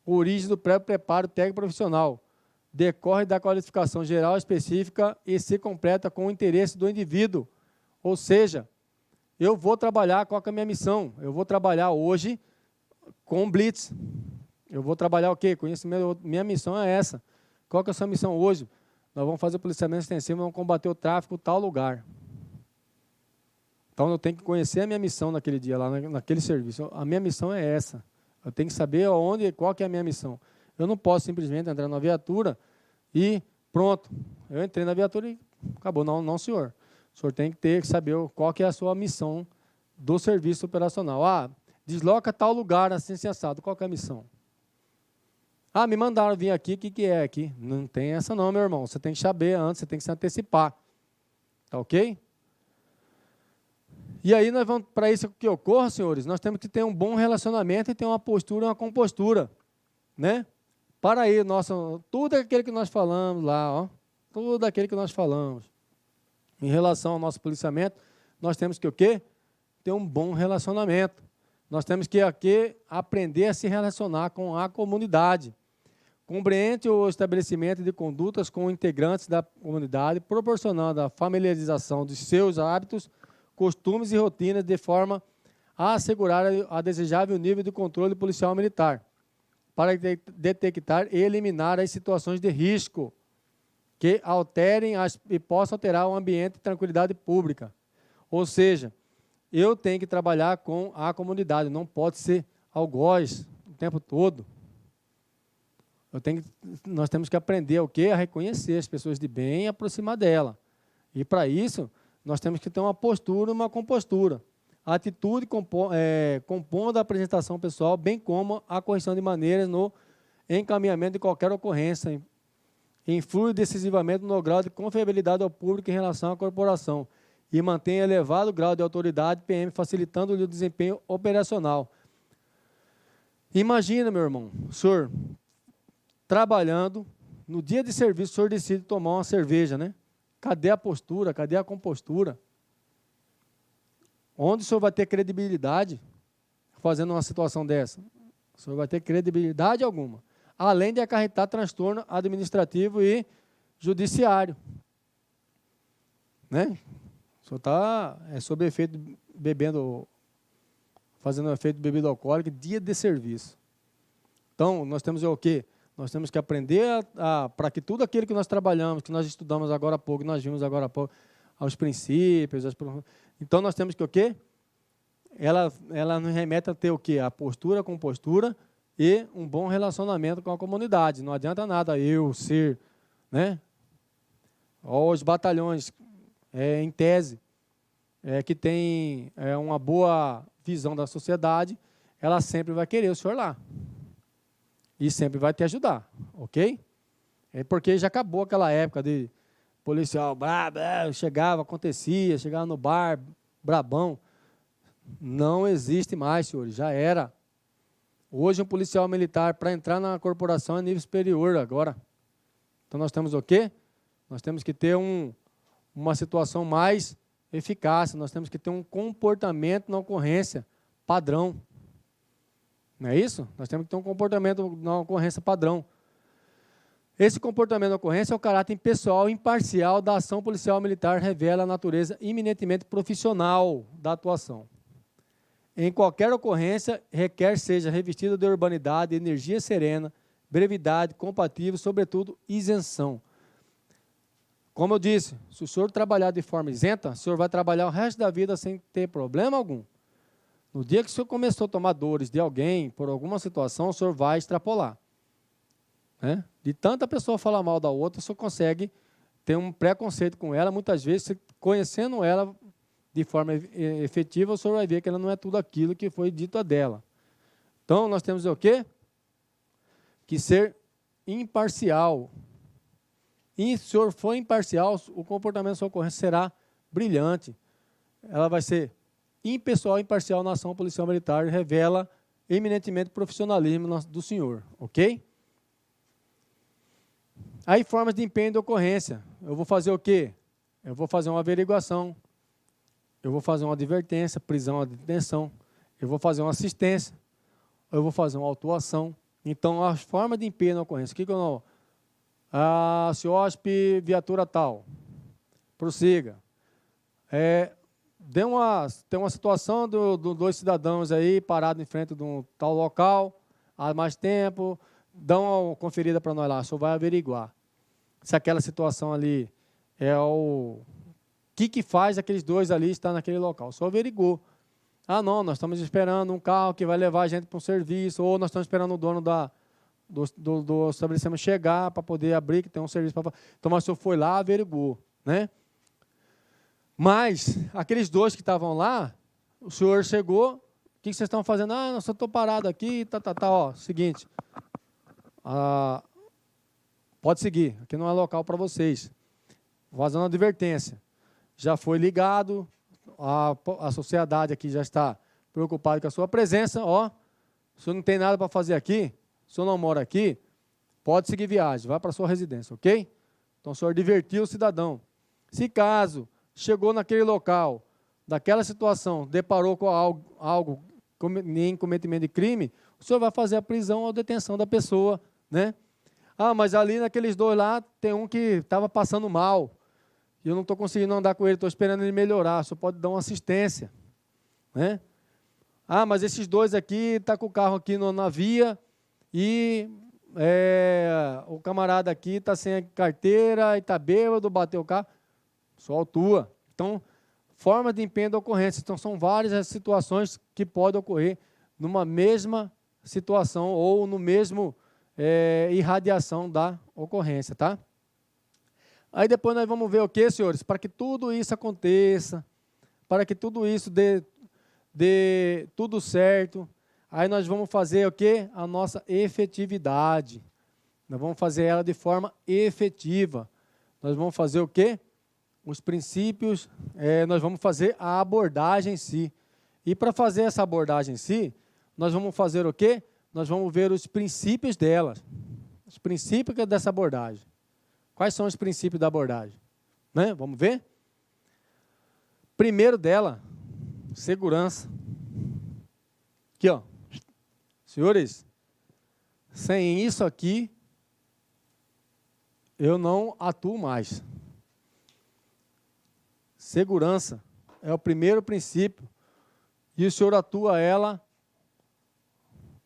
origem do prévio preparo técnico profissional. Decorre da qualificação geral específica e se completa com o interesse do indivíduo. Ou seja, eu vou trabalhar, qual que é a minha missão? Eu vou trabalhar hoje com blitz. Eu vou trabalhar o quê? Conhecimento. Minha missão é essa. Qual que é a sua missão hoje? Nós vamos fazer policiamento extensivo, vamos combater o tráfico em tal lugar. Então, eu tenho que conhecer a minha missão naquele dia, lá naquele serviço. A minha missão é essa. Eu tenho que saber qual que é a minha missão. Eu não posso simplesmente entrar na viatura e pronto. Eu entrei na viatura e acabou. Não, senhor. O senhor tem que saber qual que é a sua missão do serviço operacional. Ah, desloca tal lugar, assim, assado. Qual que é a missão? Ah, me mandaram vir aqui, o que é aqui? Não tem essa não, meu irmão. Você tem que saber antes, você tem que se antecipar. Tá ok? E aí, nós vamos, para isso que ocorra, senhores, nós temos que ter um bom relacionamento e ter uma postura, uma compostura. Né? Para aí, tudo aquilo que nós falamos lá, ó, tudo aquilo que nós falamos, em relação ao nosso policiamento, nós temos que o quê? Ter um bom relacionamento. Nós temos que aqui aprender a se relacionar com a comunidade. Compreende o estabelecimento de condutas com integrantes da comunidade, proporcionando a familiarização de seus hábitos, costumes e rotinas de forma a assegurar a desejável nível de controle policial militar, para detectar e eliminar as situações de risco que alterem e possam alterar o ambiente de tranquilidade pública. Ou seja, eu tenho que trabalhar com a comunidade, não pode ser algoz o tempo todo. Nós temos que aprender o quê? A reconhecer as pessoas de bem e aproximar dela. E para isso, nós temos que ter uma postura, uma compostura. A atitude compondo a apresentação pessoal, bem como a correção de maneiras no encaminhamento de qualquer ocorrência, influi decisivamente no grau de confiabilidade ao público em relação à corporação e mantém elevado grau de autoridade PM, facilitando-lhe o desempenho operacional. Imagina, meu irmão, o senhor trabalhando, no dia de serviço, o senhor decide tomar uma cerveja, né? Cadê a postura? Cadê a compostura? Onde o senhor vai ter credibilidade fazendo uma situação dessa? O senhor vai ter credibilidade alguma, além de acarretar transtorno administrativo e judiciário. Né? O senhor está sob efeito bebendo, fazendo efeito de bebida alcoólica, dia de serviço. Então, nós temos o quê? Nós temos que aprender para que tudo aquilo que nós trabalhamos, que nós estudamos agora há pouco, nós vimos agora há pouco, aos princípios. Então, nós temos que o quê? Ela nos remete a ter o quê? A postura, a compostura e um bom relacionamento com a comunidade. Não adianta nada eu ser, né? Os batalhões, em tese, que tem uma boa visão da sociedade, ela sempre vai querer o senhor lá. E sempre vai te ajudar, ok? É porque já acabou aquela época de policial chegava no bar, brabão. Não existe mais, senhores, já era. Hoje um policial militar, para entrar na corporação, é nível superior agora. Então nós temos o quê? Nós temos que ter uma situação mais eficaz, nós temos que ter um comportamento na ocorrência padrão. Não é isso? Nós temos que ter um comportamento na ocorrência padrão. Esse comportamento na ocorrência é o caráter impessoal e imparcial da ação policial militar, revela a natureza eminentemente profissional da atuação. Em qualquer ocorrência, requer seja revestida de urbanidade, energia serena, brevidade, compatível, sobretudo, isenção. Como eu disse, se o senhor trabalhar de forma isenta, o senhor vai trabalhar o resto da vida sem ter problema algum. No dia que o senhor começou a tomar dores de alguém, por alguma situação, o senhor vai extrapolar. Né? De tanta pessoa falar mal da outra, o senhor consegue ter um preconceito com ela. Muitas vezes, conhecendo ela de forma efetiva, o senhor vai ver que ela não é tudo aquilo que foi dito a dela. Então, nós temos o quê? Que ser imparcial. E se o senhor for imparcial, o comportamento da sua ocorrência será brilhante. Ela vai ser impessoal e imparcial na ação policial militar e revela eminentemente profissionalismo do senhor, ok? Aí, formas de empenho de ocorrência. Eu vou fazer o quê? Eu vou fazer uma averiguação, eu vou fazer uma advertência, prisão, detenção, eu vou fazer uma assistência, eu vou fazer uma autuação. Então, as formas de empenho de ocorrência. O que eu não... CIOSP, viatura tal, prossiga. Tem uma situação dos dois cidadãos aí parados em frente de um tal local há mais tempo, dão uma conferida para nós lá, o senhor vai averiguar se aquela situação ali é o que faz aqueles dois ali estar naquele local. O senhor averigou. Ah, não, nós estamos esperando um carro que vai levar a gente para um serviço, ou nós estamos esperando o dono do estabelecimento chegar para poder abrir, que tem um serviço para... Então, mas o senhor foi lá, averigou, né? Mas, aqueles dois que estavam lá, o senhor chegou, o que vocês estão fazendo? Ah, eu só estou parado aqui, ó, seguinte, pode seguir, aqui não é local para vocês. Fazendo uma advertência. Já foi ligado, a sociedade aqui já está preocupada com a sua presença, ó, o senhor não tem nada para fazer aqui, o senhor não mora aqui, pode seguir viagem, vai para a sua residência, ok? Então, o senhor advertiu o cidadão. Se caso chegou naquele local, daquela situação, deparou com algo em cometimento de crime, o senhor vai fazer a prisão ou detenção da pessoa, né? Ah, mas ali naqueles dois lá, tem um que estava passando mal, e eu não estou conseguindo andar com ele, estou esperando ele melhorar, o senhor pode dar uma assistência, né? Ah, mas esses dois aqui, está com o carro aqui na via, e o camarada aqui está sem carteira, e está bêbado, bateu o carro, só autua. Então, forma de empenho da ocorrência. Então, são várias as situações que podem ocorrer numa mesma situação ou no mesmo irradiação da ocorrência, tá? Aí depois nós vamos ver o que, senhores? Para que tudo isso aconteça, para que tudo isso dê tudo certo, aí nós vamos fazer o quê? A nossa efetividade. Nós vamos fazer ela de forma efetiva. Nós vamos fazer o quê? Os princípios, nós vamos fazer a abordagem em si. E para fazer essa abordagem em si, nós vamos fazer o quê? Nós vamos ver os princípios dela. Os princípios dessa abordagem. Quais são os princípios da abordagem? Né? Vamos ver? Primeiro dela, segurança. Aqui, ó. Senhores, sem isso aqui, eu não atuo mais. Segurança é o primeiro princípio e o senhor atua ela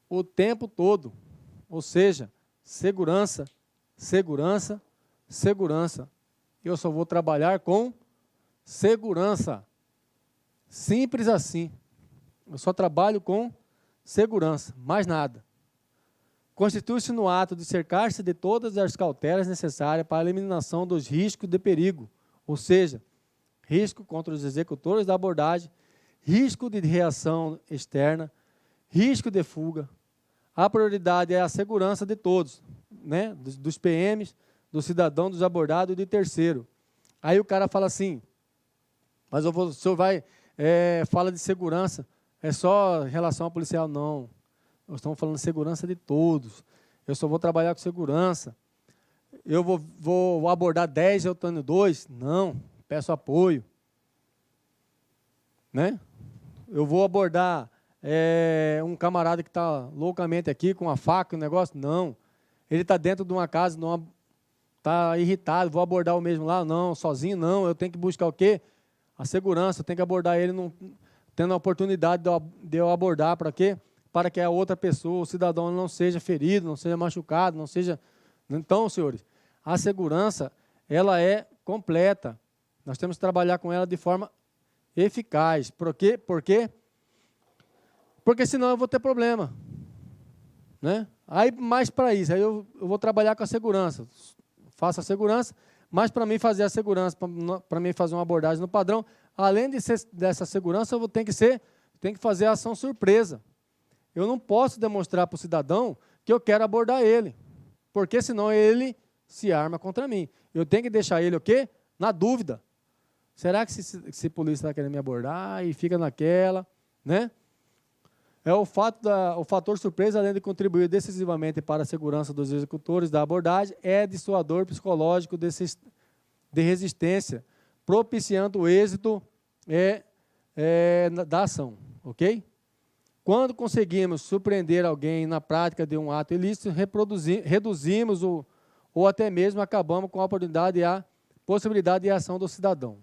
o tempo todo. Ou seja, segurança, segurança, segurança. Eu só vou trabalhar com segurança. Simples assim. Eu só trabalho com segurança, mais nada. Constitui-se no ato de cercar-se de todas as cautelas necessárias para a eliminação dos riscos de perigo, ou seja, risco contra os executores da abordagem, risco de reação externa, risco de fuga. A prioridade é a segurança de todos, né? Dos PMs, do cidadão, dos abordados e de terceiro. Aí o cara fala assim, mas o senhor vai, fala de segurança, é só em relação ao policial? Não, nós estamos falando de segurança de todos. Eu só vou trabalhar com segurança. Eu vou abordar 10 e eu tenho 2? Não, peço apoio. Né? Eu vou abordar um camarada que está loucamente aqui com uma faca, um negócio. Não. Ele está dentro de uma casa, está irritado, vou abordar o mesmo lá. Não, sozinho não, eu tenho que buscar o quê? A segurança, eu tenho que abordar ele tendo a oportunidade de eu abordar. Para quê? Para que a outra pessoa, o cidadão, não seja ferido, não seja machucado, não seja... Então, senhores, a segurança, ela é completa. Nós temos que trabalhar com ela de forma eficaz. Por quê? Porque senão eu vou ter problema. Né? Aí, mais para isso, aí eu vou trabalhar com a segurança. Faço a segurança, mas para mim fazer a segurança, para mim fazer uma abordagem no padrão, além dessa segurança, eu tenho que fazer a ação surpresa. Eu não posso demonstrar para o cidadão que eu quero abordar ele, porque senão ele se arma contra mim. Eu tenho que deixar ele o quê? Na dúvida. Será que esse polícia está querendo me abordar? E fica naquela, né? O fator surpresa, além de contribuir decisivamente para a segurança dos executores da abordagem, é dissuador psicológico de resistência, propiciando o êxito da ação, ok? Quando conseguimos surpreender alguém na prática de um ato ilícito, reduzimos ou até mesmo acabamos com a oportunidade e a possibilidade de ação do cidadão.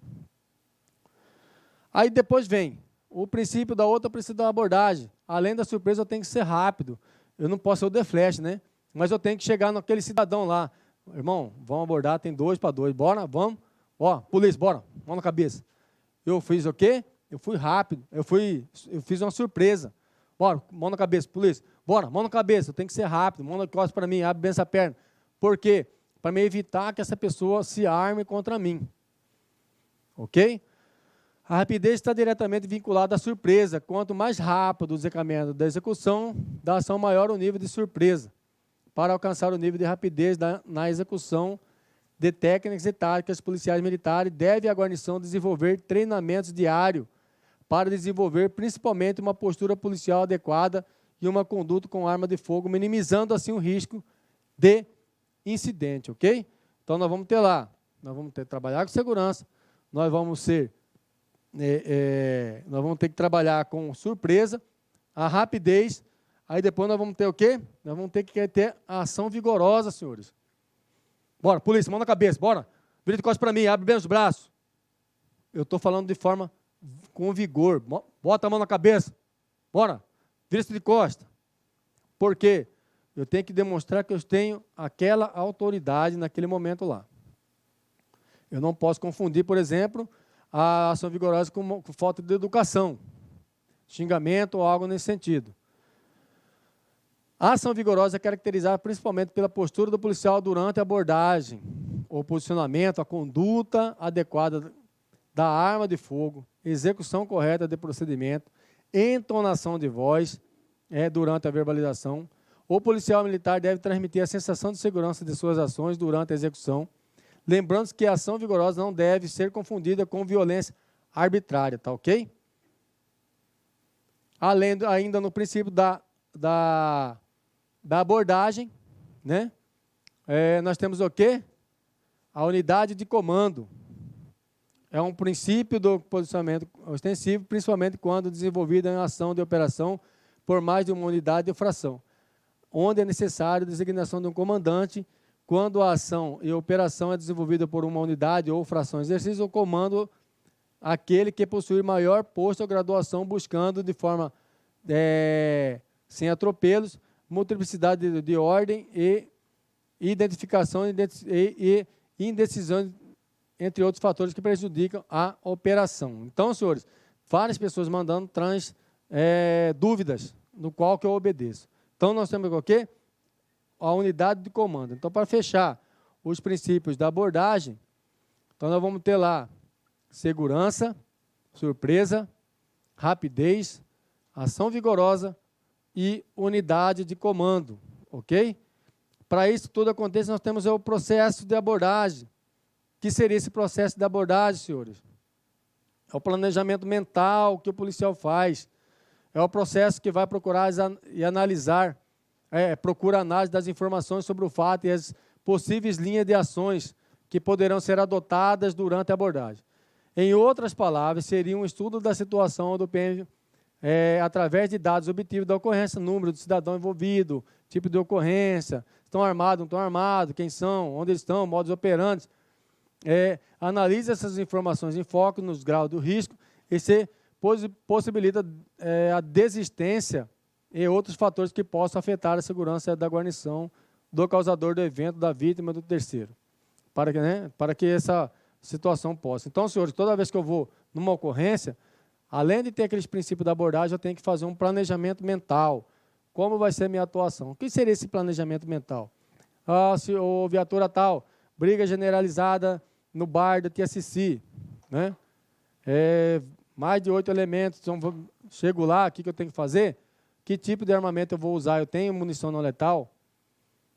Aí depois vem o princípio da outra princípio da abordagem. Além da surpresa, eu tenho que ser rápido. Eu não posso ser o The Flash, né? Mas eu tenho que chegar naquele cidadão lá. Irmão, vamos abordar, tem 2 para 2. Bora, vamos. Ó, polícia, bora. Mão na cabeça. Eu fiz o quê? Eu fui rápido. Eu fiz uma surpresa. Bora, mão na cabeça, polícia. Bora, mão na cabeça. Eu tenho que ser rápido. Mão na costa para mim, abre bem essa perna. Por quê? Para me evitar que essa pessoa se arme contra mim. Ok? A rapidez está diretamente vinculada à surpresa. Quanto mais rápido o desencaminhamento da execução da ação, maior o nível de surpresa. Para alcançar o nível de rapidez na execução de técnicas e táticas policiais militares, deve a guarnição desenvolver treinamentos diários para desenvolver principalmente uma postura policial adequada e uma conduta com arma de fogo, minimizando assim o risco de incidente, ok? Então nós vamos ter lá, nós vamos ter que trabalhar com segurança, nós vamos ter que trabalhar com surpresa, a rapidez, aí depois nós vamos ter o quê? Nós vamos ter que ter a ação vigorosa, senhores. Bora, polícia, mão na cabeça, bora. Vira de costas para mim, abre bem os braços. Eu estou falando de forma com vigor. Bota a mão na cabeça, bora. Vira-se de costas. Por quê? Eu tenho que demonstrar que eu tenho aquela autoridade naquele momento lá. Eu não posso confundir, por exemplo, a ação vigorosa com falta de educação, xingamento ou algo nesse sentido. A ação vigorosa é caracterizada principalmente pela postura do policial durante a abordagem, o posicionamento, a conduta adequada da arma de fogo, execução correta de procedimento, entonação de voz durante a verbalização. O policial militar deve transmitir a sensação de segurança de suas ações durante a execução, lembrando que a ação vigorosa não deve ser confundida com violência arbitrária, tá ok? Além, ainda no princípio da abordagem, né? Nós temos o quê? A unidade de comando. É um princípio do posicionamento ostensivo, principalmente quando desenvolvida em ação de operação por mais de uma unidade ou fração, onde é necessário a designação de um comandante. Quando a ação e a operação é desenvolvida por uma unidade ou fração exercício, o comando aquele que possui maior posto ou graduação, buscando de forma sem atropelos, multiplicidade de ordem e identificação e indecisão, entre outros fatores que prejudicam a operação. Então, senhores, várias pessoas mandando traz dúvidas no qual que eu obedeço. Então, nós temos o quê? A unidade de comando. Então, para fechar os princípios da abordagem, então nós vamos ter lá segurança, surpresa, rapidez, ação vigorosa e unidade de comando, ok? Para isso tudo acontecer, nós temos o processo de abordagem. O que seria esse processo de abordagem, senhores? É o planejamento mental que o policial faz. É o processo que vai procurar e analisar, procura análise das informações sobre o fato e as possíveis linhas de ações que poderão ser adotadas durante a abordagem. Em outras palavras, seria um estudo da situação onde o PM através de dados obtidos da ocorrência, número do cidadão envolvido, tipo de ocorrência, estão armados, não estão armados, quem são, onde eles estão, modus operandi. Analisa essas informações em foco nos graus do risco e se possibilita a desistência e outros fatores que possam afetar a segurança da guarnição, do causador do evento, da vítima e do terceiro, para que essa situação possa. Então, senhores, toda vez que eu vou numa ocorrência, além de ter aqueles princípios da abordagem, eu tenho que fazer um planejamento mental. Como vai ser a minha atuação? O que seria esse planejamento mental? Se o viatura tal, briga generalizada no bar da TSC, né? Mais de 8 elementos, então, chego lá, o que eu tenho que fazer? Que tipo de armamento eu vou usar? Eu tenho munição não letal?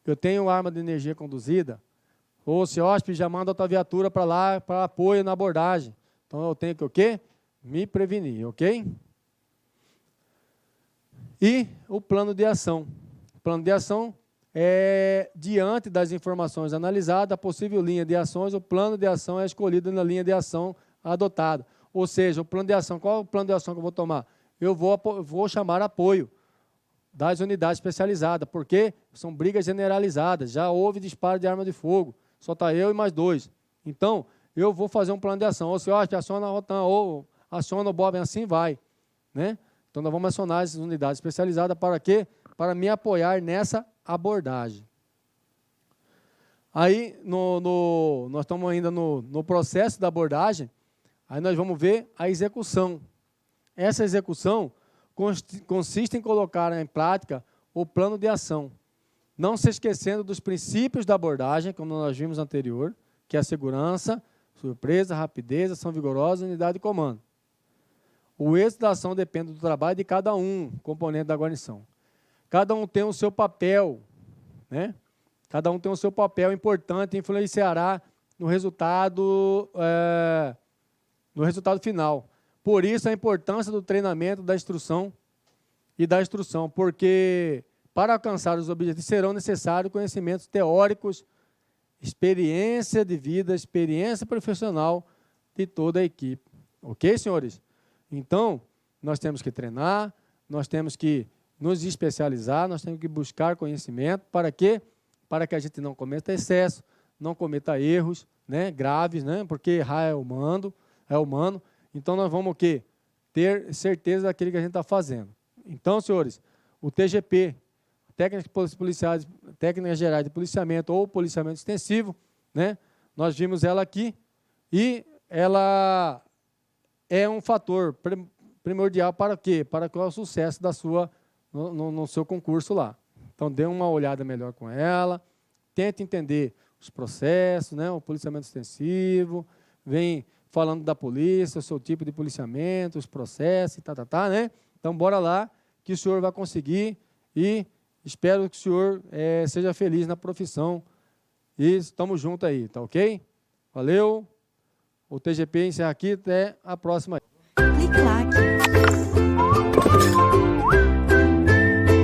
Eu tenho arma de energia conduzida? Ou se hóspede já manda outra viatura para lá, para apoio na abordagem. Então, eu tenho que o quê? Me prevenir, ok? E o plano de ação. O plano de ação é, diante das informações analisadas, a possível linha de ações, o plano de ação é escolhido na linha de ação adotada. Ou seja, o plano de ação, qual é o plano de ação que eu vou tomar? Eu vou chamar apoio das unidades especializadas, porque são brigas generalizadas, já houve disparo de arma de fogo, só está eu e mais 2. Então, eu vou fazer um plano de ação, ou se aciona a Rotan, ou aciona o BOB, assim vai, né? Então, nós vamos acionar essas unidades especializadas para quê? Para me apoiar nessa abordagem. Aí, nós estamos ainda no processo da abordagem, aí nós vamos ver a execução. Essa execução consiste em colocar em prática o plano de ação, não se esquecendo dos princípios da abordagem, como nós vimos anterior, que é a segurança, surpresa, rapidez, ação vigorosa e unidade de comando. O êxito da ação depende do trabalho de cada componente da guarnição. Cada um tem o seu papel, né? Cada um tem o seu papel importante e influenciará no resultado final. Por isso, a importância do treinamento, da instrução, porque para alcançar os objetivos serão necessários conhecimentos teóricos, experiência de vida, experiência profissional de toda a equipe. Ok, senhores? Então, nós temos que treinar, nós temos que nos especializar, nós temos que buscar conhecimento. Para quê? Para que a gente não cometa excesso, não cometa erros, né, graves, né, porque errar é humano. Então, nós vamos o quê? Ter certeza daquilo que a gente está fazendo. Então, senhores, o TGP, Técnicas Gerais de Policiamento ou Policiamento Extensivo, né, nós vimos ela aqui e ela é um fator primordial para quê? Para o sucesso no seu concurso lá. Então, dê uma olhada melhor com ela, tente entender os processos, né, o policiamento extensivo, vem falando da polícia, o seu tipo de policiamento, os processos, né? Então, bora lá, que o senhor vai conseguir e espero que o senhor seja feliz na profissão e estamos juntos aí, tá ok? Valeu, o TGP encerra aqui, até a próxima. Clique like.